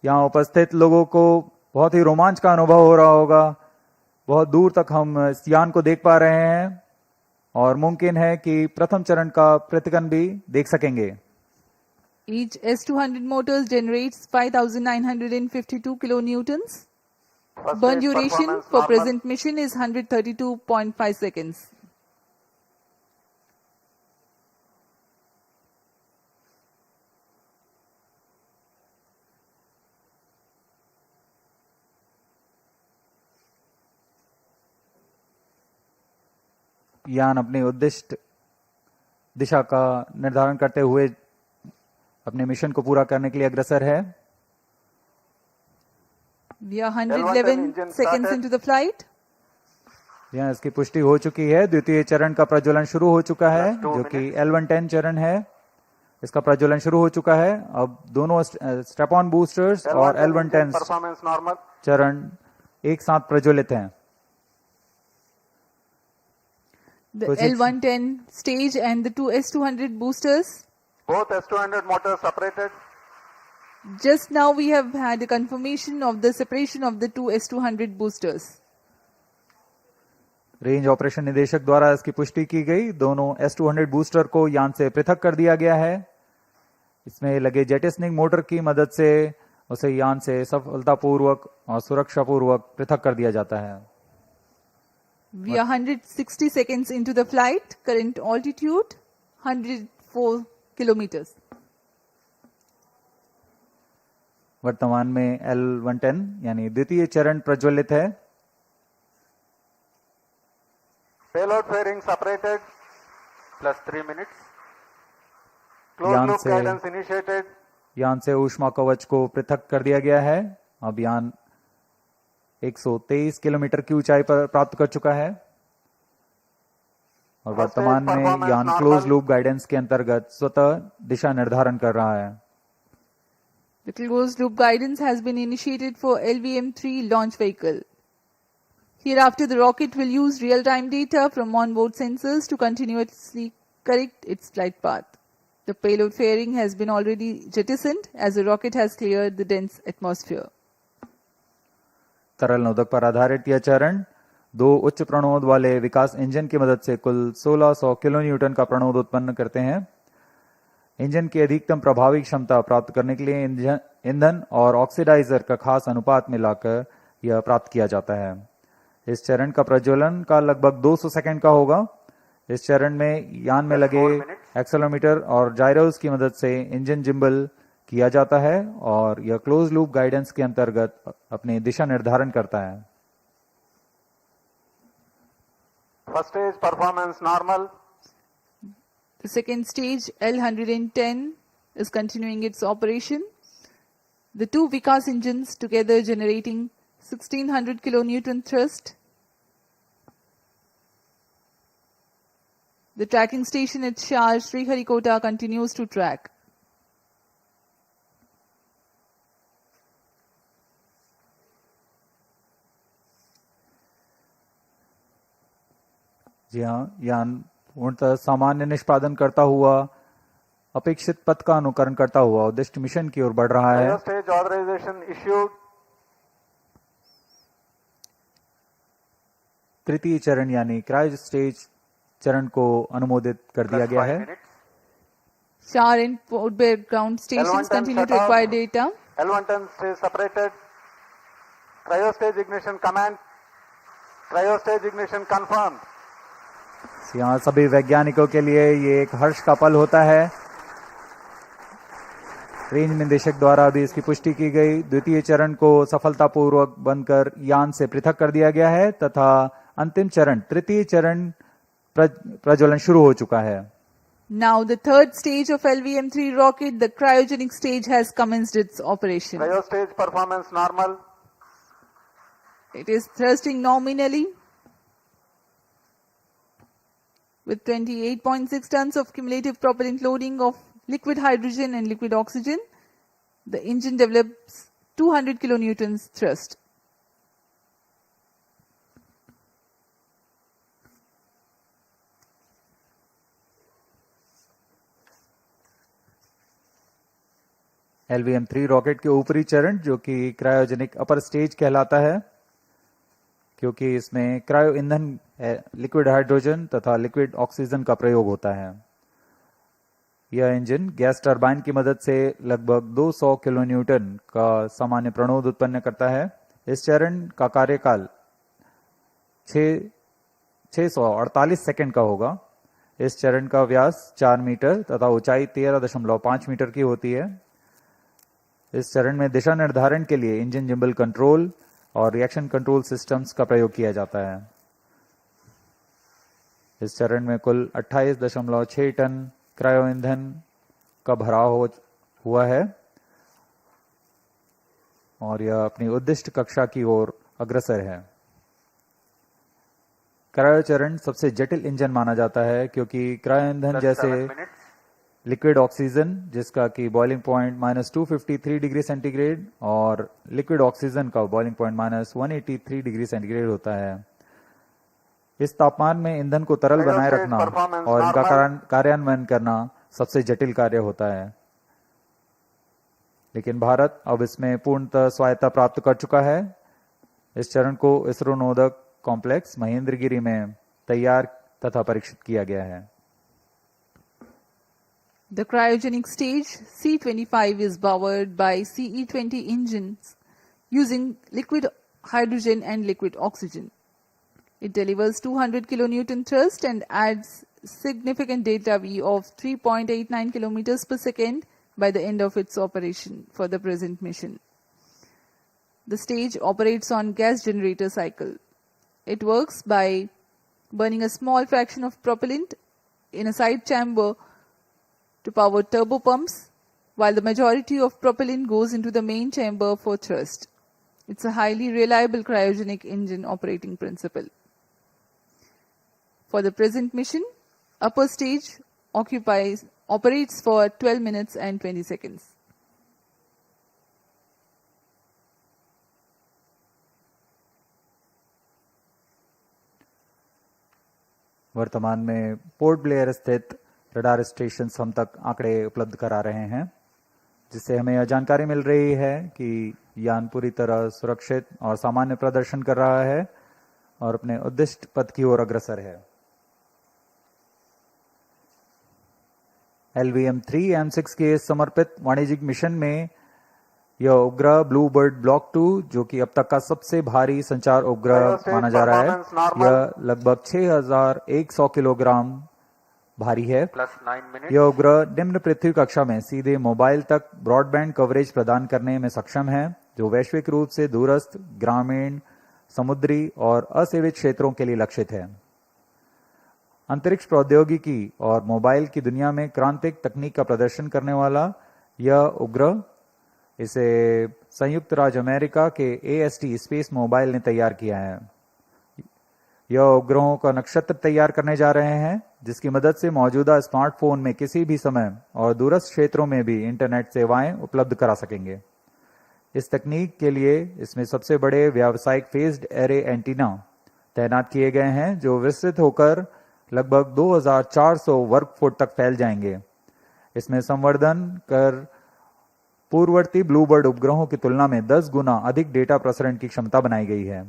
यहाँ उपस्थित लोगों को बहुत ही रोमांच का अनुभव हो रहा होगा. बहुत दूर तक हम इस यान को देख पा रहे हैं और मुमकिन है कि प्रथम चरण का प्रतिगन भी देख सकेंगे. Each S-200 motors generates 5,952 kilonewtons. Burn duration for present mission is 132.5 seconds. यान अपनी उद्दिष्ट दिशा का निर्धारण करते हुए अपने मिशन को पूरा करने के लिए अग्रसर है. We are 111 seconds into the flight. यहाँ इसकी पुष्टि हो चुकी है. द्वितीय चरण का प्रज्वलन शुरू हो चुका है जो कि L110 चरण है. इसका प्रज्वलन शुरू हो चुका है. अब दोनों स्ट्रैप ऑन बूस्टर्स और L110 चरण एक साथ प्रज्वलित हैं. The L110 stage and the two S-200 boosters. Both S-200 motors separated. Just now we have had a confirmation of the separation of the two S-200 boosters. Range operation निदेशक द्वारा इसकी पुष्टि की गई। दोनों S-200 बूस्टर को यान से पृथक कर दिया गया है। इसमें लगे जेटिसनिंग मोटर की मदद से उसे यान से सफलतापूर्वक और सुरक्षापूर्वक पृथक कर दिया जाता है। We are 160 seconds into the flight. Current altitude 104 kilometers. वर्तमान में L-110 यानी द्वितीय चरण प्रज्वलित है। Payload fairing separated plus 3 minutes. Closed यान loop से guidance initiated. यान से ऊष्मा कवच को पृथक कर दिया गया है। अब यान 123 किलोमीटर की ऊंचाई पर प्राप्त कर चुका है और वर्तमान में यान क्लोज लूप गाइडेंस के अंतर्गत स्वतः दिशा निर्धारण कर रहा है। The closed loop guidance has been initiated for LVM-3 launch vehicle. Hereafter, the rocket will use real-time data from onboard sensors to continuously correct its flight path. The payload fairing has been already jettisoned as the rocket has cleared the dense atmosphere. तरल नोदक पर आधारित यह चरण 2 उच्च प्रणोद वाले विकास engine की मदद से कुल 1600 किलो न्यूटन का प्रणोद उत्पन्न करते हैं। इंजन की अधिकतम प्रभावी क्षमता प्राप्त करने के लिए ईंधन और ऑक्सीडाइजर का खास अनुपात मिलाकर यह प्राप्त किया जाता है। इस चरण का प्रज्वलन का लगभग 200 सेकंड का होगा। इस चरण में यान में लगे एक्सेलेरोमीटर और जायरोस की मदद से इंजन जिम्बल किया जाता है और यह क्लोज लूप गाइडेंस के अंतर्गत अपनी दिशा निर्धारण करता है। First stage performance normal. The second stage, L-110, is continuing its operation. The two Vikas engines together generating 1600 kilonewton thrust. The tracking station at Sriharikota continues to track. जी हाँ, यान पूर्णतः सामान्य निष्पादन करता हुआ अपेक्षित पथ का अनुकरण करता हुआ उद्दिष्ट मिशन की ओर बढ़ रहा है। Stage authorization issued. तृतीय चरण यानी क्रायो स्टेज चरण को अनुमोदित कर दिया गया है। Char and Orbital ground stations continue to acquire data. L-110 stays separated. Cryo stage ignition command. Cryo stage ignition confirmed. यहाँ सभी वैज्ञानिकों के लिए ये एक हर्ष का पल होता है। रेंज निदेशक द्वारा भी इसकी पुष्टि की गई। द्वितीय चरण को सफलतापूर्वक बनकर यान से पृथक कर दिया गया है तथा अंतिम चरण तृतीय चरण प्रज्वलन शुरू हो चुका है। Now the third stage of LVM-3 rocket, the cryogenic stage, has commenced its operation. Cryo stage performance normal. It is thrusting nominally with 28.6 tons of cumulative propellant loading of liquid hydrogen and liquid oxygen. The engine develops 200 kilonewtons thrust. LVM-3 rocket के ऊपरी चरण जो कि cryogenic upper stage कहलाता है, क्योंकि इसमें cryo ईंधन लिक्विड हाइड्रोजन तथा लिक्विड ऑक्सीजन का प्रयोग होता है। यह इंजन गैस टरबाइन की मदद से लगभग 200 किलो न्यूटन का सामान्य प्रणोद उत्पन्न करता है। इस चरण का कार्यकाल 648 सेकंड का होगा। इस चरण का व्यास 4 मीटर तथा ऊंचाई 13.5 मीटर की होती है। इस चरण में दिशा निर्धारण के लिए इंजन जिम्बल कंट्रोल और रिएक्शन कंट्रोल सिस्टम्स का प्रयोग किया जाता है। इस चरण में कुल 28.6 टन क्रायो ईंधन का भराव हुआ है और यह अपनी उद्दिष्ट कक्षा की ओर अग्रसर है। क्रायो चरण सबसे जटिल इंजन माना जाता है क्योंकि क्रायो ईंधन जैसे लिक्विड ऑक्सीजन जिसका कि बॉइलिंग पॉइंट -253 डिग्री सेंटीग्रेड और लिक्विड ऑक्सीजन का बॉइलिंग पॉइंट -183 डिग्री सेंटीग्रेड होता है। इस तापमान में ईंधन को तरल बनाए रखना और इनका कार्यान्वयन करना सबसे जटिल कार्य होता है, लेकिन भारत अब इसमें पूर्णतः स्वायत्ता प्राप्त कर चुका है। इस चरण को इसरो नोदक कॉम्प्लेक्स महेंद्रगिरी में तैयार तथा परीक्षित किया गया है। The cryogenic stage C25 is powered by CE20 engines using liquid hydrogen and liquid oxygen. It delivers 200 kilonewton thrust and adds significant delta V of 3.89 kilometers per second by the end of its operation for the present mission. The stage operates on gas generator cycle. It works by burning a small fraction of propellant in a side chamber to power turbopumps, while the majority of propellant goes into the main chamber for thrust. It's a highly reliable cryogenic engine operating principle. For the present mission, upper stage operates for 12 minutes and 20 seconds. वर्तमान में port Blair स्थित radar station हम तक आंकड़े उपलब्ध करा रहे हैं, जिससे हमें यह जानकारी मिल रही है कि यान पूरी तरह सुरक्षित और सामान्य प्रदर्शन कर रहा है और अपने उद्दिष्ट पथ की ओर अग्रसर है। LVM-3 M6 के समर्पित वाणिज्यिक मिशन में यह उपग्रह ब्लूबर्ड ब्लॉक 2, जो कि अब तक का सबसे भारी संचार उपग्रह माना जा रहा है, यह लगभग 6100 किलोग्राम भारी है। यह उपग्रह निम्न पृथ्वी कक्षा में सीधे मोबाइल तक ब्रॉडबैंड कवरेज प्रदान करने में सक्षम है, जो वैश्विक रूप से दूरस्थ, ग्रामीण, समुद्री और असेवित क्षेत्रों के लिए लक्षित है। अंतरिक्ष प्रौद्योगिकी और मोबाइल की दुनिया में क्रांतिक तकनीक का प्रदर्शन करने वाला यह उपग्रह, इसे संयुक्त राज्य अमेरिका के AST स्पेस मोबाइल ने तैयार किया है। यह उपग्रहों का नक्षत्र तैयार करने जा रहे हैं, जिसकी मदद से मौजूदा स्मार्टफोन में किसी भी समय और दूरस्थ क्षेत्रों में भी इंटरनेट सेवाएं उपलब्ध करा सकेंगे। इस तकनीक के लिए इसमें सबसे बड़े व्यावसायिक फेज्ड एरे एंटीना तैनात किए गए हैं, जो विस्तृत होकर लगभग 2400 वर्ग फुट तक फैल जाएंगे। इसमें संवर्धन कर पूर्ववर्ती ब्लूबर्ड उपग्रहों की तुलना में 10 गुना अधिक डेटा प्रसारण की क्षमता बनाई गई है।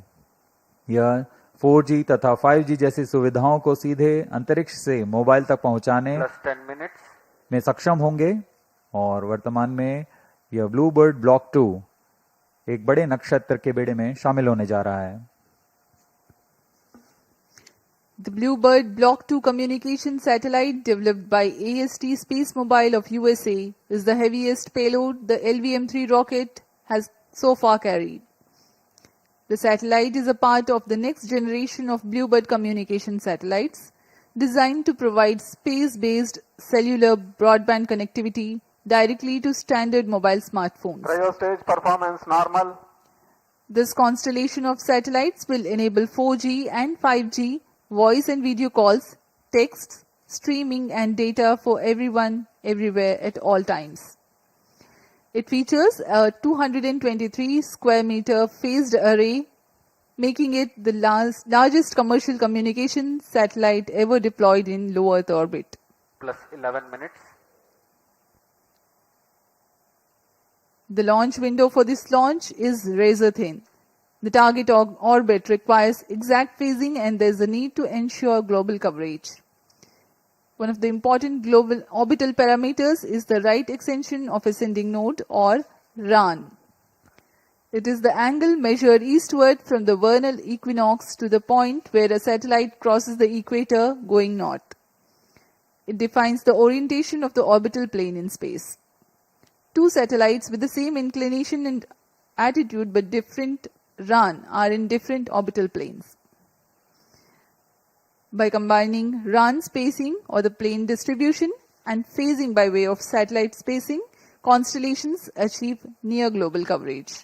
यह 4G तथा 5G जैसी सुविधाओं को सीधे अंतरिक्ष से मोबाइल तक पहुंचाने में सक्षम होंगे और वर्तमान में यह ब्लूबर्ड ब्लॉक 2 एक बड़े नक्षत्र के बेड़े में शामिल होने जा रहा है। The BlueBird Block-2 communication satellite developed by AST Space Mobile of USA is the heaviest payload the LVM-3 rocket has so far carried. The satellite is a part of the next generation of BlueBird communication satellites designed to provide space-based cellular broadband connectivity directly to standard mobile smartphones. Cryo stage performance normal. This constellation of satellites will enable 4G and 5G voice and video calls, texts, streaming and data for everyone, everywhere at all times. It features a 223 square meter phased array, making it the largest commercial communication satellite ever deployed in low Earth orbit. Plus 11 minutes. The launch window for this launch is razor thin. The target orbit requires exact phasing and there is a need to ensure global coverage. One of the important global orbital parameters is the right extension of ascending node or RAN. It is the angle measured eastward from the vernal equinox to the point where a satellite crosses the equator going north. It defines the orientation of the orbital plane in space. Two satellites with the same inclination and attitude but different RAN are in different orbital planes. By combining RAN spacing or the plane distribution and phasing by way of satellite spacing, constellations achieve near global coverage.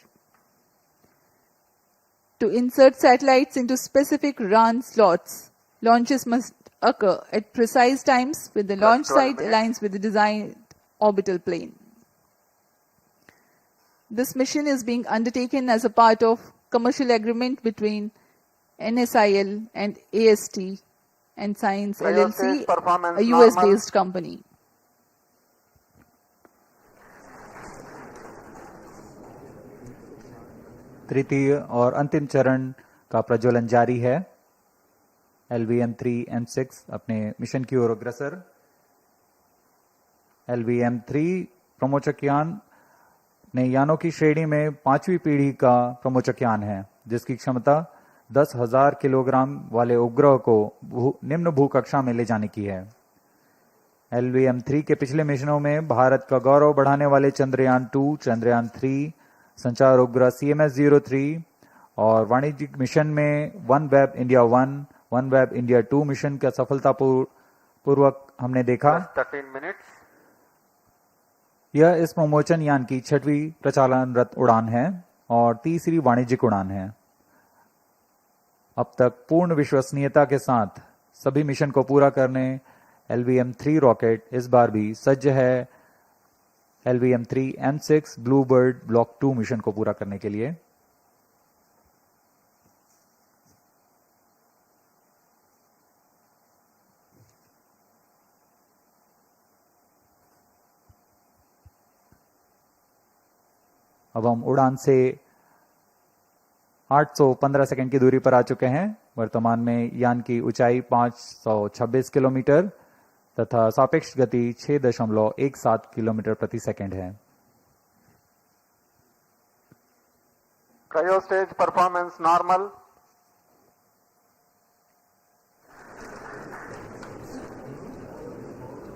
To insert satellites into specific RAN slots, launches must occur at precise times when the launch site aligns with the designed orbital plane. This mission is being undertaken as a part of commercial agreement between NSIL and AST and Science LLC, a US-based company. तृतीय और अंतिम चरण का प्रज्वलन जारी है। LVM-3M6 अपने mission की ओर अग्रसर। LVM-3 प्रमोचक यान नए यानों की श्रेणी में 5वीं पीढ़ी का प्रमोचक यान है, जिसकी क्षमता 10,000 किलोग्राम वाले उपग्रह को निम्न भूकक्षा में ले जाने की है। LVM-3 के पिछले मिशनों में भारत का गौरव बढ़ाने वाले चंद्रयान-2, चंद्रयान-3, संचार उपग्रह CMS-03 और वाणिज्यिक मिशन में OneWeb India 1, OneWeb India 2 mission का सफलतापूर्वक हमने देखा। 13 minutes. यह इस प्रमोचन यान की 6वीं प्रचालनरत उड़ान है और तीसरी वाणिज्यिक उड़ान है। अब तक पूर्ण विश्वसनीयता के साथ सभी मिशन को पूरा करने LVM-3 रॉकेट इस बार भी सज्ज है LVM-3M6 ब्लूबर्ड ब्लॉक 2 मिशन को पूरा करने के लिए। अब हम उड़ान से 815 सेकंड की दूरी पर आ चुके हैं। वर्तमान में यान की ऊंचाई 526 किलोमीटर तथा सापेक्ष गति 6.17 किलोमीटर प्रति सेकंड है। Cryo stage performance normal.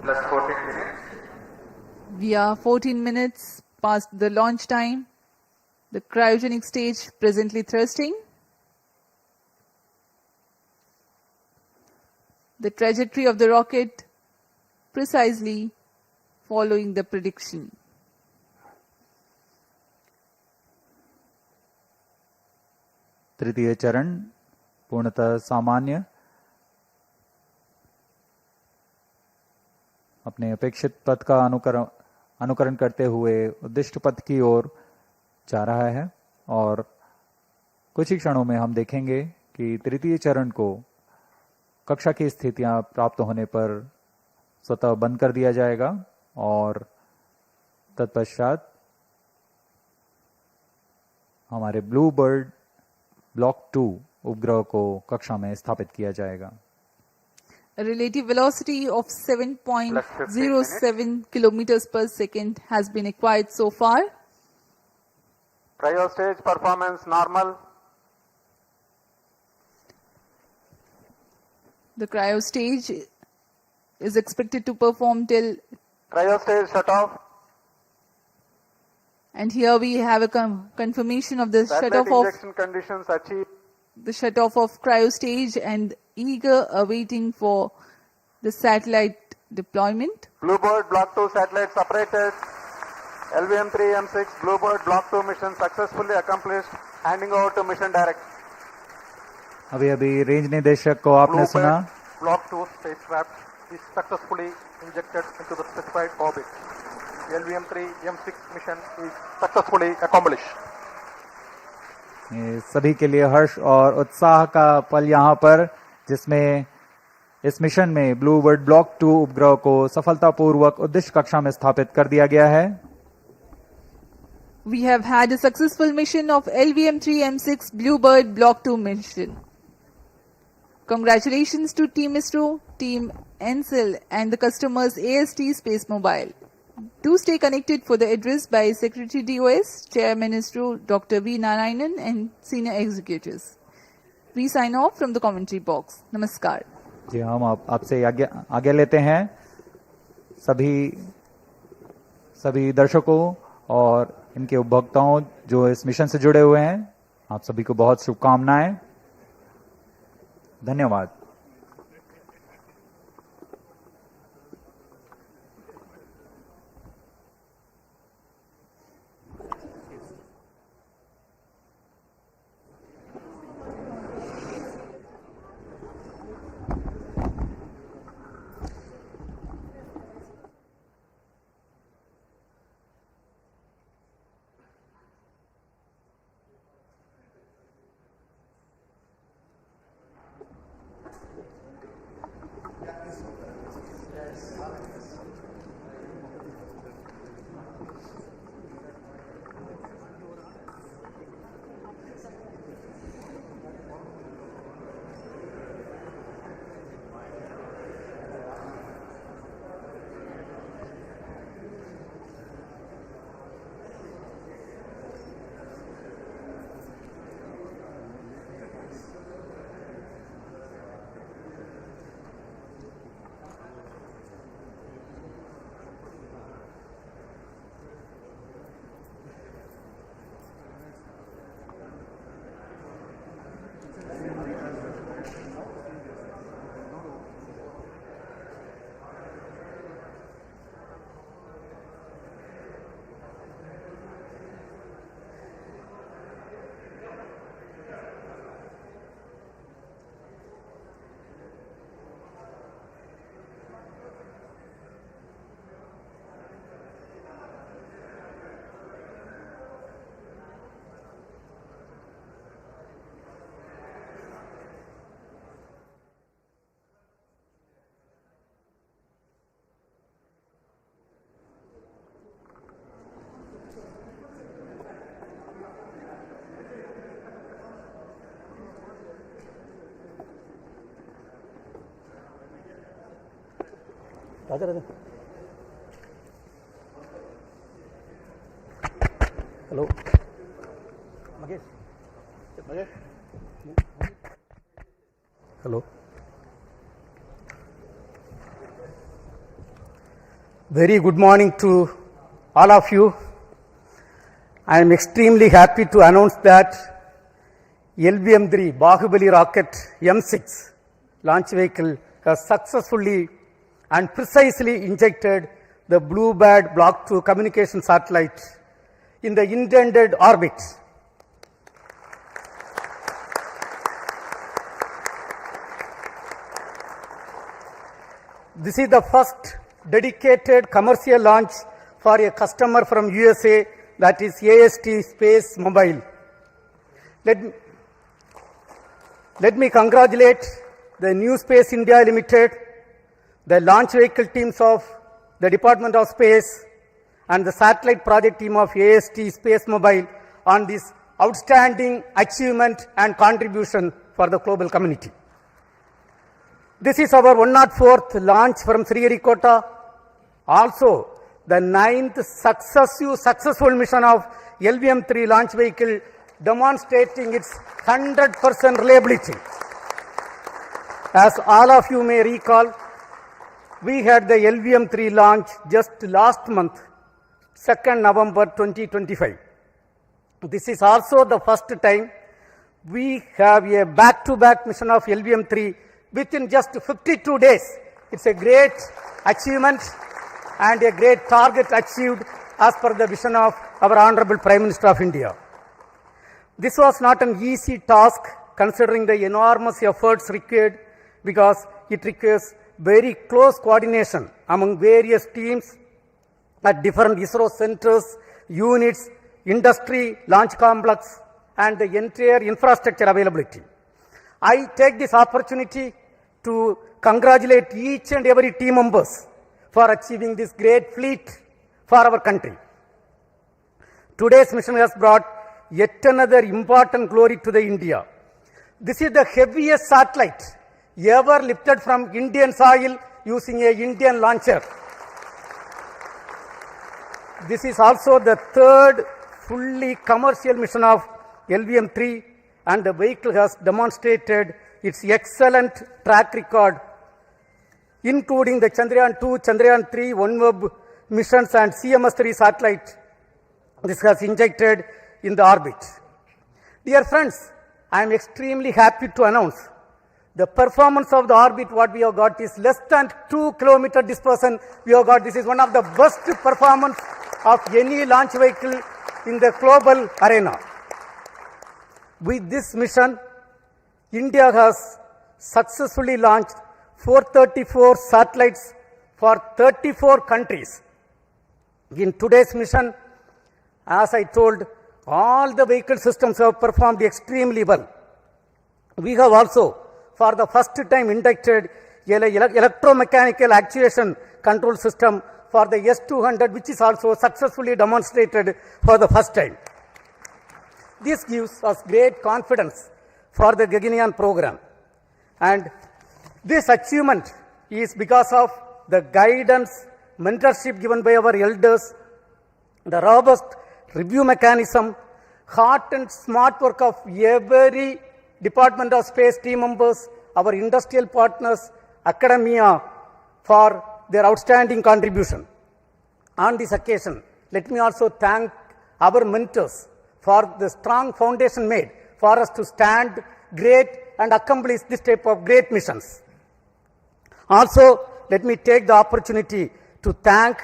Plus 14 minutes. We are 14 minutes past the launch time. The cryogenic stage presently thrusting. The trajectory of the rocket precisely following the prediction. तृतीय चरण पूर्णतः सामान्य, अपने अपेक्षित पथ का अनुकरण करते हुए उद्दिष्ट पथ की ओर जा रहा है और कुछ ही क्षणों में हम देखेंगे कि तृतीय चरण को कक्षा की स्थितियां प्राप्त होने पर स्वतः बंद कर दिया जाएगा और तत्पश्चात हमारे ब्लूबर्ड ब्लॉक 2 उपग्रह को कक्षा में स्थापित किया जाएगा। A relative velocity of 7.07 kilometers per second has been acquired so far. Cryo stage performance normal. The cryo stage is expected to perform till, Cryo stage shut off. and here we have a confirmation of the Satellite shut-off of injection conditions achieved. the shut-off of cryo stage and eager awaiting for the satellite deployment. Bluebird Block 2 satellite separated. LVM-3M6 Bluebird Block 2 mission successfully accomplished. Handing over to mission director. अभी range निदेशक को आपने सुना। Block 2 spacecraft is successfully injected into the specified orbit. The LVM-3M6 mission is successfully accomplished. ये सभी के लिए हर्ष और उत्साह का पल यहाँ पर, जिसमें इस मिशन में ब्लूबर्ड ब्लॉक 2 उपग्रह को सफलतापूर्वक उद्दिष्ट कक्षा में स्थापित कर दिया गया है। We have had a successful mission of LVM-3M6 BlueBird Block 2 mission. Congratulations to Team ISRO, Team NCL and the customers AST Space Mobile. Do stay connected for the address by Secretary DOS, Chairman ISRO Dr. V. Narayanan and senior executives. We sign off from the commentary box. Namaskar. जी हम आपसे आगे लेते हैं सभी दर्शकों और इनके उपभोक्ताओं जो इस मिशन से जुड़े हुए हैं। आप सभी को बहुत शुभकामनाएं। धन्यवाद। Hello. Hello. Very good morning to all of you. I am extremely happy to announce that LVM-3 Bahubali rocket M6 launch vehicle has successfully and precisely injected the BlueBird Block-2 communication satellite in the intended orbit. This is the first dedicated commercial launch for a customer from USA, that is AST Space Mobile. Let me congratulate the New Space India Limited, the launch vehicle teams of the Department of Space, and the satellite project team of AST Space Mobile on this outstanding achievement and contribution for the global community. This is our 104th launch from Sriharikota, also the 9th successful mission of LVM-3 launch vehicle, demonstrating its 100% reliability. As all of you may recall, we had the LVM-3 launch just last month, 2nd November 2025. This is also the first time we have a back-to-back mission of LVM-3 within just 52 days. It's a great achievement and a great target achieved as per the vision of our Honorable Prime Minister of India. This was not an easy task considering the enormous efforts required, because it requires very close coordination among various teams at different ISRO centers, units, industry, launch complex, and the entire infrastructure availability. I take this opportunity to congratulate each and every team members for achieving this great feat for our country. Today's mission has brought yet another important glory to the India. This is the heaviest satellite ever lifted from Indian soil using a Indian launcher. This is also the third fully commercial mission of LVM-3, and the vehicle has demonstrated its excellent track record, including the Chandrayaan-2, Chandrayaan-3, OneWeb missions and CMS-3 satellite. This has injected in the orbit. Dear friends, I am extremely happy to announce the performance of the orbit what we have got is less than 2 kilometer dispersion we have got. This is one of the best performance of any launch vehicle in the global arena. With this mission, India has successfully launched 434 satellites for 34 countries. In today's mission, as I told, all the vehicle systems have performed extremely well. We have also, for the first time, inducted electromechanical actuation control system for the S-200, which is also successfully demonstrated for the first time. This gives us great confidence for the Gaganyaan program. And this achievement is because of the guidance, mentorship given by our elders, the robust review mechanism, hard and smart work of every Department of Space team members, our industrial partners, academia, for their outstanding contribution. On this occasion, let me also thank our mentors for the strong foundation made for us to stand great and accomplish this type of great missions. Also, let me take the opportunity to thank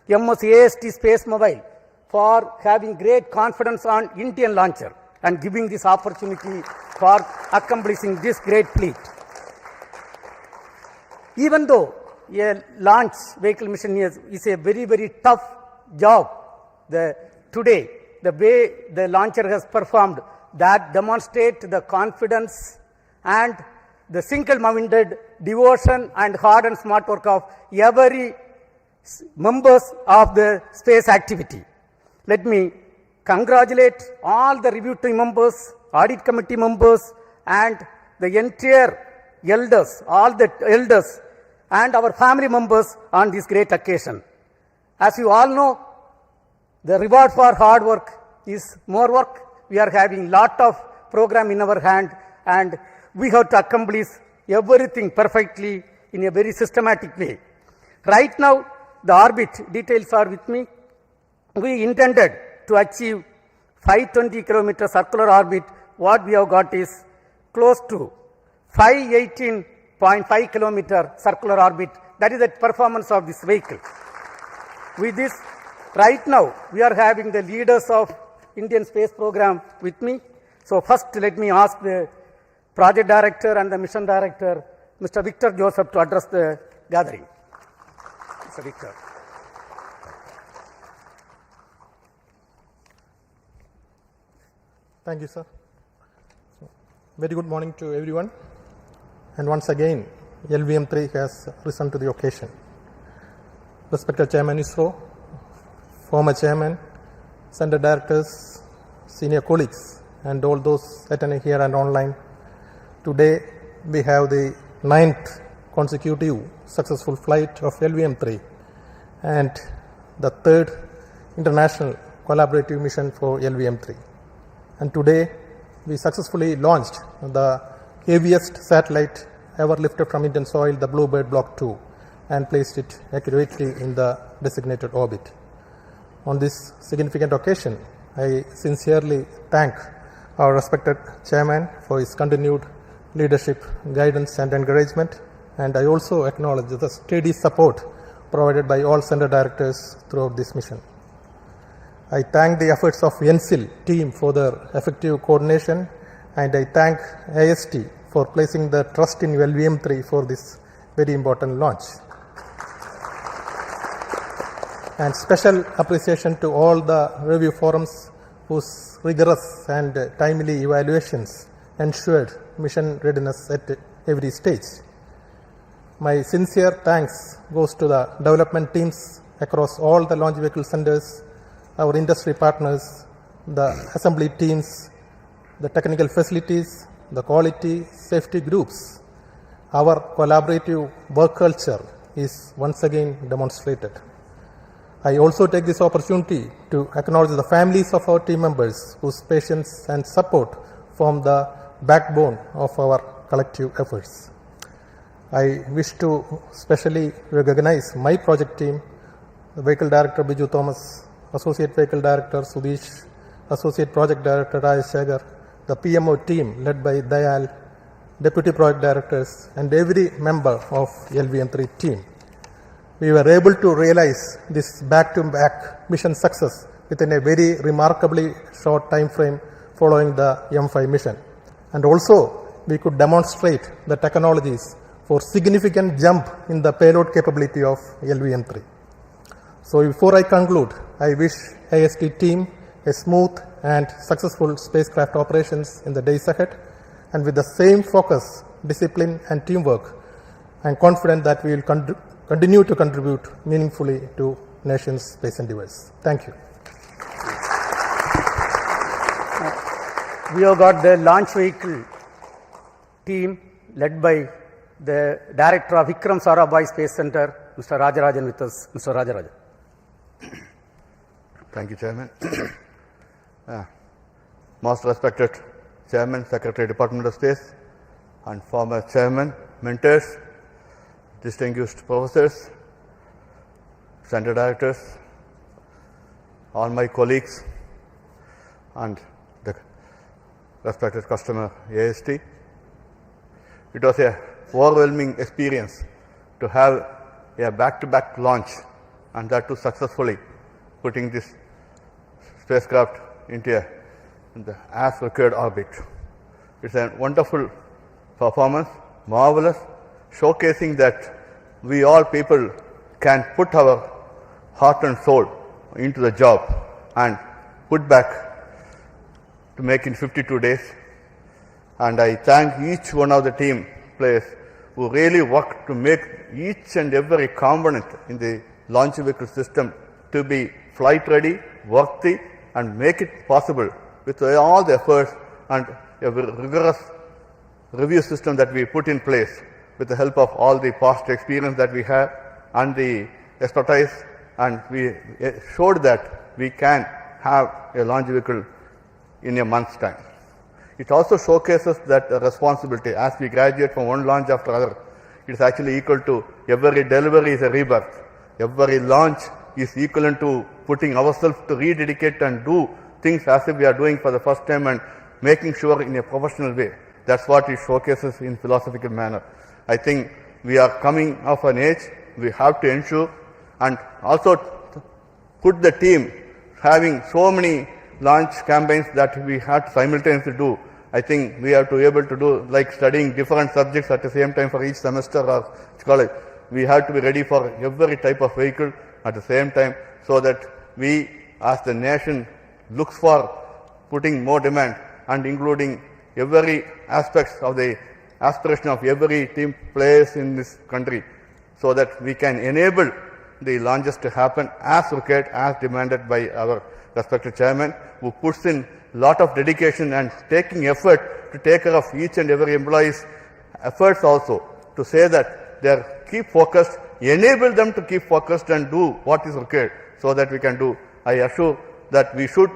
AST Space Mobile for having great confidence on Indian launcher and giving this opportunity for accomplishing this great feat. Even though a launch vehicle mission is a very, very tough job, today, the way the launcher has performed, that demonstrate the confidence and the single-minded devotion and hard and smart work of every members of the space activity. Let me congratulate all the review team members, audit committee members, and the entire elders, all the elders and our family members on this great occasion. As you all know, the reward for hard work is more work. We are having lot of program in our hand, and we have to accomplish everything perfectly in a very systematic way. Right now, the orbit details are with me. We intended to achieve 520 kilometer circular orbit. What we have got is close to 518.5 kilometer circular orbit. That is the performance of this vehicle. With this, right now, we are having the leaders of Indian space program with me. So first, let me ask the project director and the mission director, Mr. Victor Joseph, to address the gathering. Mr. Victor. Thank you, sir. Very good morning to everyone. And once again, LVM3 has risen to the occasion. Respected Chairman ISRO, former Chairman, Center Directors, senior colleagues, and all those attending here and online. Today, we have the 9th consecutive successful flight of LVM3 and the 3rd international collaborative mission for LVM3. And today, we successfully launched the heaviest satellite ever lifted from Indian soil, the BlueBird Block-2, and placed it accurately in the designated orbit. On this significant occasion, I sincerely thank our respected chairman for his continued leadership, guidance and encouragement, and I also acknowledge the steady support provided by all center directors throughout this mission. I thank the efforts of NCIL team for their effective coordination, and I thank AST for placing the trust in LVM3 for this very important launch. And special appreciation to all the review forums whose rigorous and timely evaluations ensured mission readiness at every stage. My sincere thanks goes to the development teams across all the launch vehicle centers, our industry partners, the assembly teams, the technical facilities, the quality safety groups. Our collaborative work culture is once again demonstrated. I also take this opportunity to acknowledge the families of our team members whose patience and support form the backbone of our collective efforts. I wish to specially recognize my project team, the Vehicle Director Biju Thomas, Associate Vehicle Director Sudesh, Associate Project Director Rajesh Shagar, the PMO team led by Dayal, Deputy Project Directors, and every member of LVM3 team. We were able to realize this back-to-back mission success within a very remarkably short time frame following the M5 mission. And also, we could demonstrate the technologies for significant jump in the payload capability of LVM3. So before I conclude, I wish AST team a smooth and successful spacecraft operations in the days ahead. And with the same focus, discipline and teamwork, I am confident that we will continue to contribute meaningfully to nation's space endeavors. Thank you. We have got the launch vehicle team led by the director of Vikram Sarabhai Space Center, Mr. Rajarajan with us. Mr. Rajarajan. Thank you, Chairman. Most respected Chairman, Secretary, Department of Space, and former Chairman, mentors, distinguished professors, center directors, all my colleagues, and the respected customer AST. It was a overwhelming experience to have a back-to-back launch, and that too successfully, putting this spacecraft into the as required orbit. It's a wonderful performance, marvelous, showcasing that we all people can put our heart and soul into the job and put back to make in 52 days. And I thank each one of the team players who really worked to make each and every component in the launch vehicle system to be flight ready, worthy, and make it possible with all the efforts and a rigorous review system that we put in place. with the help of all the past experience that we have and the expertise, and we showed that we can have a launch vehicle in a month's time. It also showcases that responsibility as we graduate from one launch after another. It is actually equal to every delivery is a rebirth. Every launch is equivalent to putting ourselves to rededicate and do things as if we are doing for the first time and making sure in a professional way. That's what it showcases in philosophical manner. I think we are coming of an age, we have to ensure and also put the team having so many launch campaigns that we had to simultaneously do. I think we have to be able to do like studying different subjects at the same time for each semester or college. We have to be ready for every type of vehicle at the same time so that we as the nation looks for putting more demand and including every aspects of the aspiration of every team players in this country so that we can enable the launches to happen as required, as demanded by our respected chairman, who puts in lot of dedication and taking effort to take care of each and every employee's efforts also to say that they are keep focused, enable them to keep focused and do what is required so that we can do. I assure that we should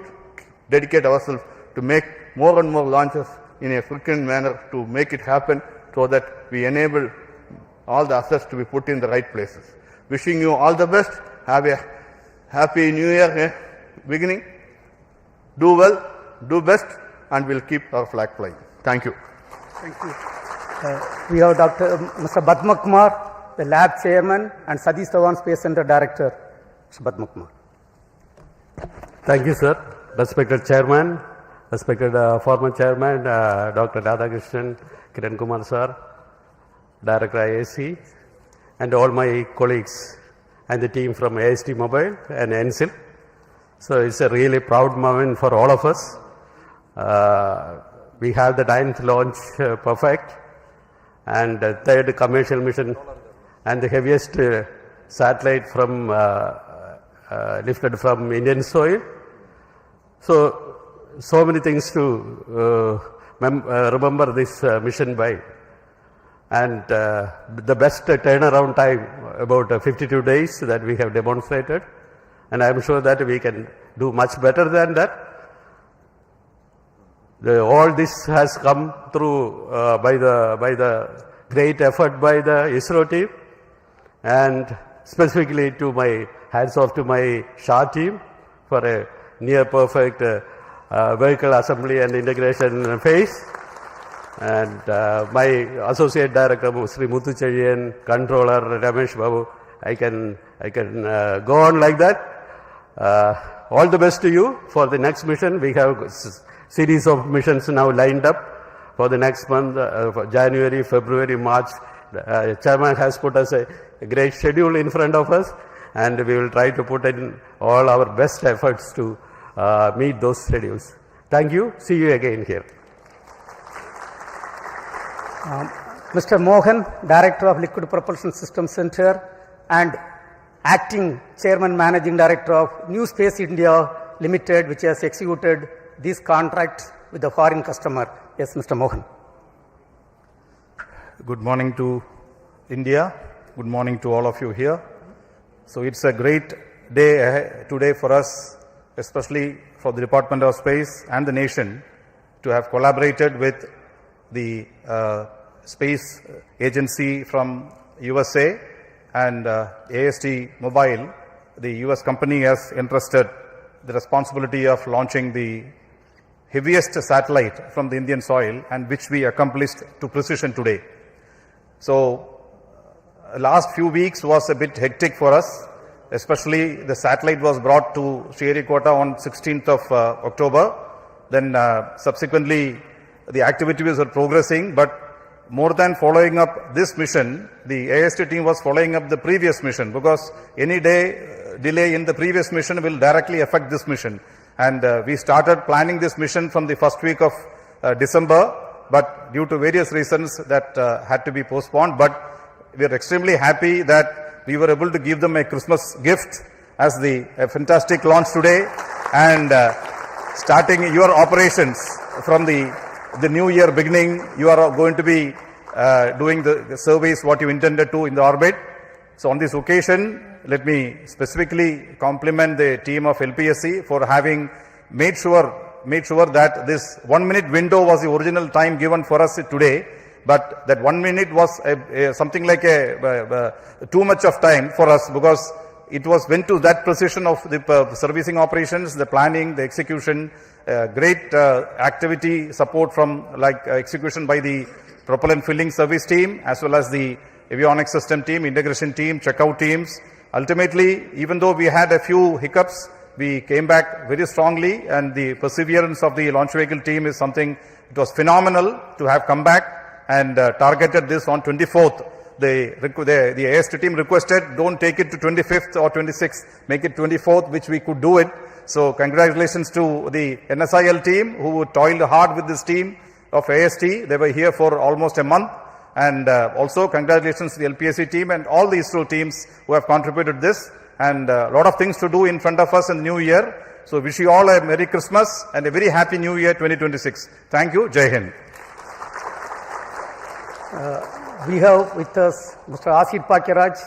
dedicate ourselves to make more and more launches in a frequent manner to make it happen so that we enable all the assets to be put in the right places. Wishing you all the best. Have a happy new year beginning. Do well, do best, and we'll keep our flag flying. Thank you. Thank you. We have Mr. Padma Kumar, the lab chairman, and Satish Dhawan Space Center director. Mr. Padma Kumar. Thank you, sir. Respected chairman, respected former chairman, Dr. Radhakrishnan, Kiran Kumar sir, director IAC, and all my colleagues and the team from AST Mobile and NSIL. So it's a really proud moment for all of us. We have the 9th launch perfect and the 3rd commercial mission and the heaviest satellite from lifted from Indian soil. So many things to remember this mission by. And the best turnaround time, about 52 days that we have demonstrated. And I am sure that we can do much better than that. All this has come through by the great effort by the ISRO team, and specifically to my hats off to my SHA team for a near perfect vehicle assembly and integration phase. And my associate director, Sri Muthucherian, controller Ramesh Babu, I can go on like that. All the best to you for the next mission. We have series of missions now lined up for the next month, for January, February, March. Chairman has put us a great schedule in front of us, and we will try to put in all our best efforts to meet those schedules. Thank you. See you again here. Mr. Mohan, Director of Liquid Propulsion Systems Center and Acting Chairman Managing Director of New Space India Limited, which has executed this contract with the foreign customer. Yes, Mr. Mohan. Good morning to India. Good morning to all of you here. So it's a great day today for us, especially for the Department of Space and the nation, to have collaborated with the space agency from USA and AST Mobile. The US company has entrusted the responsibility of launching the heaviest satellite from the Indian soil, and which we accomplished to precision today. So last few weeks was a bit hectic for us, especially the satellite was brought to Sriharikota on 16th of October. Then subsequently the activities are progressing, but more than following up this mission, the AST team was following up the previous mission, because any delay in the previous mission will directly affect this mission. And we started planning this mission from the first week of December, but due to various reasons that had to be postponed. But we are extremely happy that we were able to give them a Christmas gift as a fantastic launch today, and starting your operations from the new year beginning, you are going to be doing the surveys what you intended to in the orbit. So on this occasion, let me specifically compliment the team of LPSC for having made sure that this 1 minute window was the original time given for us today, but that 1 minute was something like too much of time for us, because it went to that precision of the servicing operations, the planning, the execution, great activity support from execution by the propellant filling service team as well as the avionics system team, integration team, checkout teams. Ultimately, even though we had a few hiccups, we came back very strongly, and the perseverance of the launch vehicle team is something, it was phenomenal to have come back and targeted this on 24th. The AST team requested, don't take it to 25th or 26th, make it 24th, which we could do it. So congratulations to the NSIL team who toiled hard with this team of AST. They were here for almost a month. And also congratulations to the LPSC team and all the ISRO teams who have contributed this, and a lot of things to do in front of us in the new year. So wish you all a Merry Christmas and a very happy New Year 2026. Thank you. Jai Hind. We have with us Mr. Asid Pakiraj.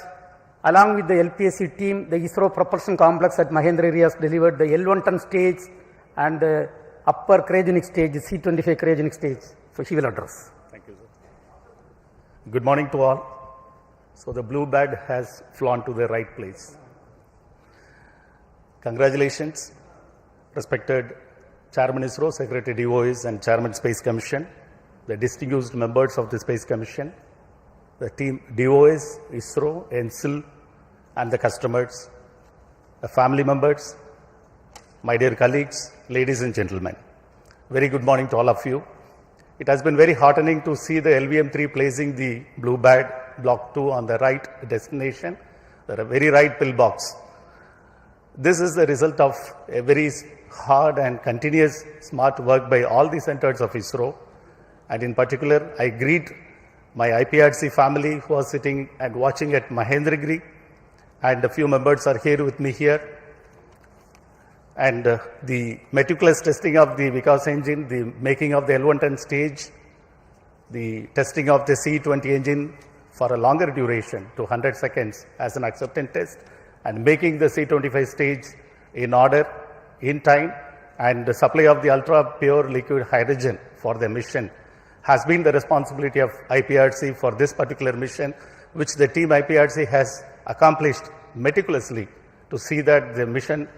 Along with the LPSC team, the ISRO propulsion complex at Mahendragiri has delivered the L1 ton stage and the upper cryogenic stage, the C-25 cryogenic stage. So he will address. Thank you, sir. Good morning to all. So the BlueBird has flown to the right place. Congratulations, respected Chairman ISRO, Secretary DOIs and Chairman Space Commission, the distinguished members of the Space Commission, the team DOIs, ISRO, NCIL, and the customers, the family members, my dear colleagues, ladies and gentlemen. Very good morning to all of you. It has been very heartening to see the LVM-3 placing the BlueBird Block-2 on the right destination, the very right pillbox. This is the result of a very hard and continuous smart work by all the centers of ISRO. And in particular, I greet my IPRC family who are sitting and watching at Mahendragiri, and a few members are here with me here. And the meticulous testing of the Vikas engine, the making of the L1 ton stage, the testing of the C-20 engine for a longer duration to 100 seconds as an acceptance test, and making the C-25 stage in order, in time, and the supply of the ultra pure liquid hydrogen for the mission has been the responsibility of IPRC for this particular mission, which the team IPRC has accomplished meticulously to see that the mission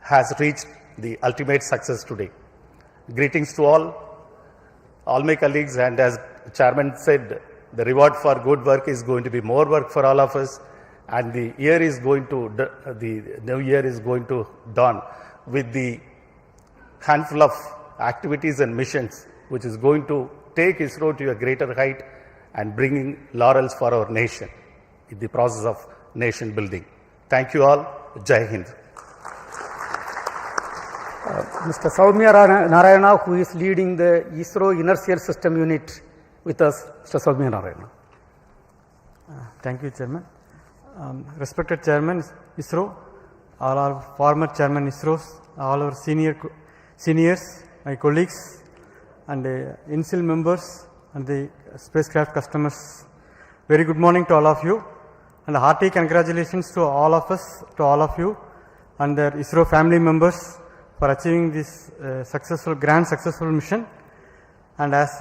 has reached the ultimate success today. Greetings to all my colleagues, and as Chairman said, the reward for good work is going to be more work for all of us, and the new year is going to dawn with the handful of activities and missions which is going to take ISRO to a greater height and bringing laurels for our nation in the process of nation building. Thank you all. Jai Hind. Mr. Soumya Narayana, who is leading the ISRO Inertial System Unit with us. Mr. Soumya Narayana. Thank you, Chairman. Respected Chairman ISRO, all our former Chairman ISRO, all our seniors, my colleagues, and the NCIL members and the spacecraft customers. Very good morning to all of you, and a hearty congratulations to all of us, to all of you and their ISRO family members for achieving this grand successful mission. And as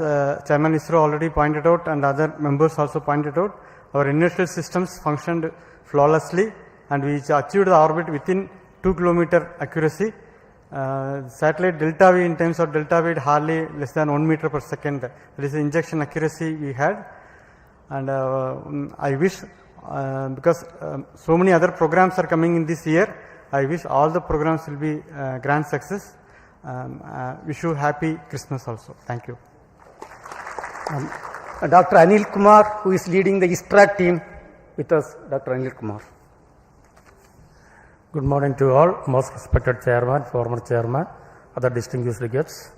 Chairman ISRO already pointed out and other members also pointed out, our inertial systems functioned flawlessly, and we achieved the orbit within 2 km accuracy. Satellite delta V, in terms of delta V, hardly less than 1 meter per second. That is the injection accuracy we had. And I wish, because so many other programs are coming in this year, I wish all the programs will be grand success. Wish you happy Christmas also. Thank you. Dr. Anil Kumar, who is leading the ISTRAC team with us. Dr. Anil Kumar. Good morning to all, most respected Chairman, former Chairman, other distinguished guests.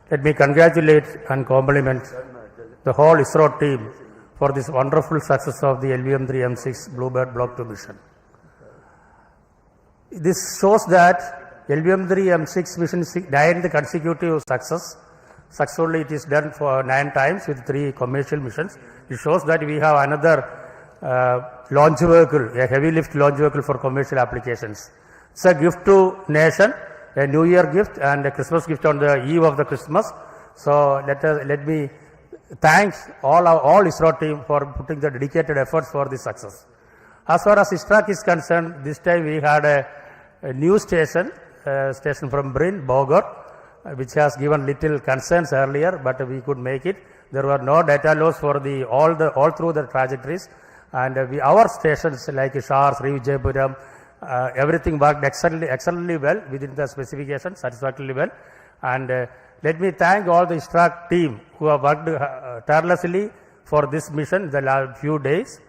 Let me congratulate and compliment the whole ISRO team for this wonderful success of the LVM-3M6 BlueBird Block-2 mission. This shows that LVM-3M6 mission is 9th consecutive success Successfully it is done for 9 times with 3 commercial missions. It shows that we have another launch vehicle, a heavy lift launch vehicle for commercial applications. It's a gift to nation, a New Year gift and a Christmas gift on the eve of the Christmas. So let me thank all ISRO team for putting the dedicated efforts for this success. As far as ISRO is concerned, this time we had a new station from Brin, Bogor, which has given little concerns earlier, but we could make it. There were no data loss for all through the trajectories, and our stations like Shar, Sri Vijayapuram, everything worked excellently well within the specifications, satisfactorily well. And let me thank all the ISRO team who have worked tirelessly for this mission the last few days.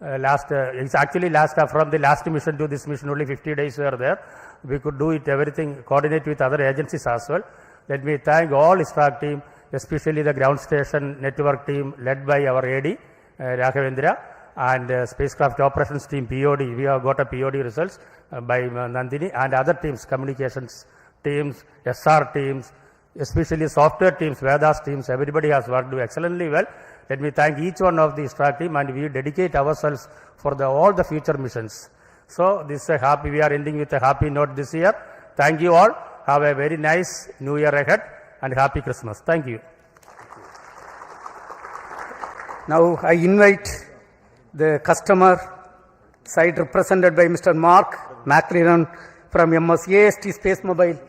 It's actually from the last mission to this mission only 50 days were there. We could do it everything, coordinate with other agencies as well. Let me thank all ISRO team, especially the ground station network team led by our AD, Raghavendra, and spacecraft operations team, POD. We have got a POD results by Nandini, and other teams, communications teams, SR teams, especially software teams, Vedas teams, everybody has worked excellently well. Let me thank each one of the ISRO team, and we dedicate ourselves for all the future missions. So this is we are ending with a happy note this year. Thank you all. Have a very nice New Year ahead and happy Christmas. Thank you. Now I invite the customer side represented by Mr. Mark McLaren from AST Space Mobile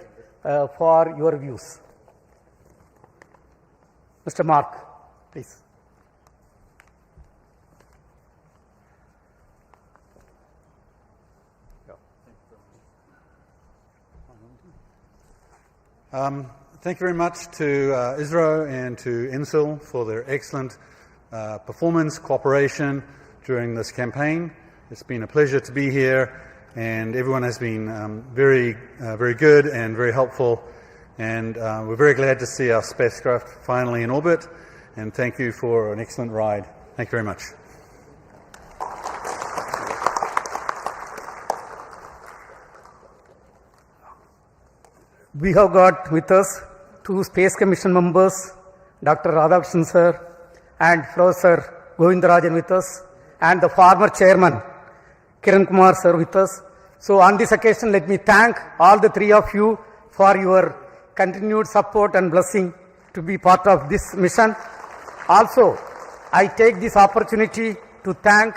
for your views. Mr. Mark, please. Thank you very much to ISRO and to INSIL for their excellent performance, cooperation during this campaign. It's been a pleasure to be here, and everyone has been very good and very helpful, and we're very glad to see our spacecraft finally in orbit, and thank you for an excellent ride. Thank you very much. We have got with us 2 Space Commission members, Dr. Radhakrishnan sir and Professor Govindarajan with us, and the former chairman Kiran Kumar sir with us. So on this occasion, let me thank all the 3 of you for your continued support and blessing to be part of this mission. Also, I take this opportunity to thank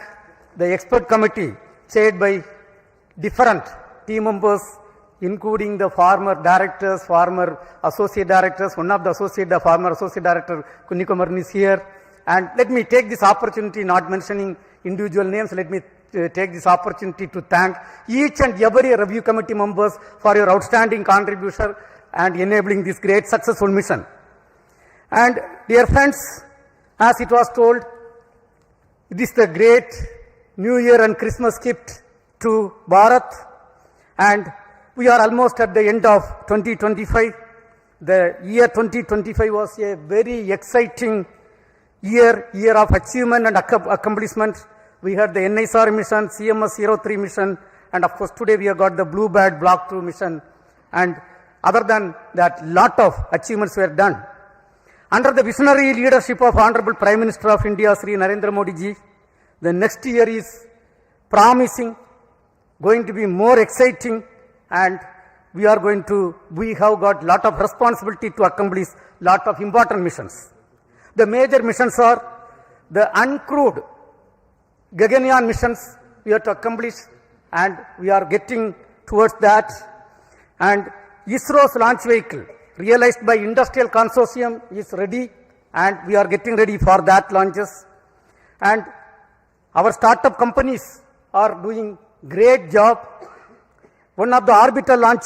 the expert committee chaired by different team members, including the former directors, former associate directors. One of the former associate director, Kunnikumaran, is here. And let me take this opportunity, not mentioning individual names, let me take this opportunity to thank each and every review committee members for your outstanding contribution and enabling this great successful mission. And dear friends, as it was told, it is the great New Year and Christmas gift to Bharat, and we are almost at the end of 2025. The year 2025 was a very exciting year of achievement and accomplishment. We had the NISR mission, CMS-03 mission, and of course today we have got the BlueBird Block-2 mission. And other than that, lot of achievements were done. Under the visionary leadership of Honorable Prime Minister of India, Sri Narendra Modi ji, the next year is promising, going to be more exciting, and we have got lot of responsibility to accomplish lot of important missions. The major missions are the uncrewed Gaganyaan missions we have to accomplish, and we are getting towards that. And ISRO's launch vehicle, realized by industrial consortium, is ready, and we are getting ready for that launches. And our startup companies are doing great job. One of the orbital launch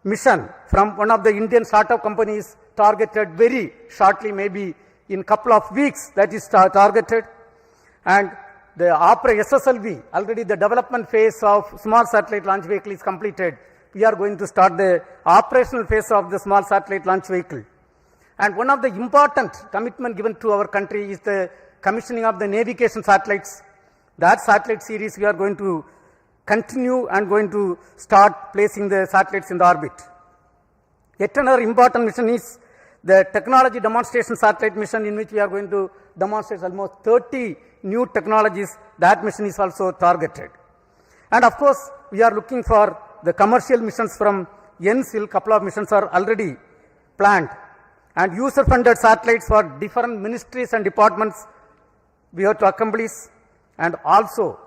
mission from one of the Indian startup companies targeted very shortly, maybe in couple of weeks, that is targeted. And the SSLV, already the development phase of small satellite launch vehicle is completed. We are going to start the operational phase of the small satellite launch vehicle. And one of the important commitment given to our country is the commissioning of the navigation satellites. That satellite series we are going to continue and going to start placing the satellites in the orbit. Yet another important mission is The technology demonstration satellite mission, in which we are going to demonstrate almost 30 new technologies, that mission is also targeted. And of course, we are looking for the commercial missions from NSIL. Couple of missions are already planned. And user-funded satellites for different ministries and departments we have to accomplish. And also,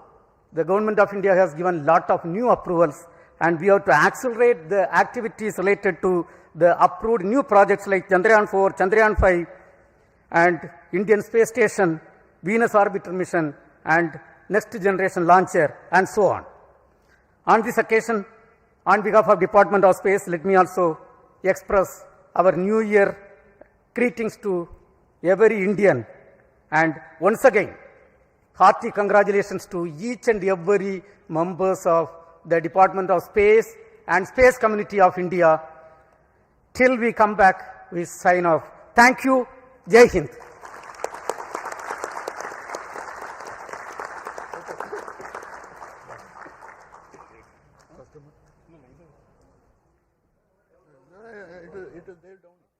the government of India has given lot of new approvals, and we have to accelerate the activities related to the approved new projects like Chandrayaan 4, Chandrayaan 5, and Indian Space Station, Venus Orbiter Mission, and Next Generation Launcher, and so on. On this occasion, on behalf of Department of Space, let me also express our New Year greetings to every Indian, and once again, hearty congratulations to each and every members of the Department of Space and Space Community of India. Till we come back, we sign off. Thank you. Jai Hind. It is there down.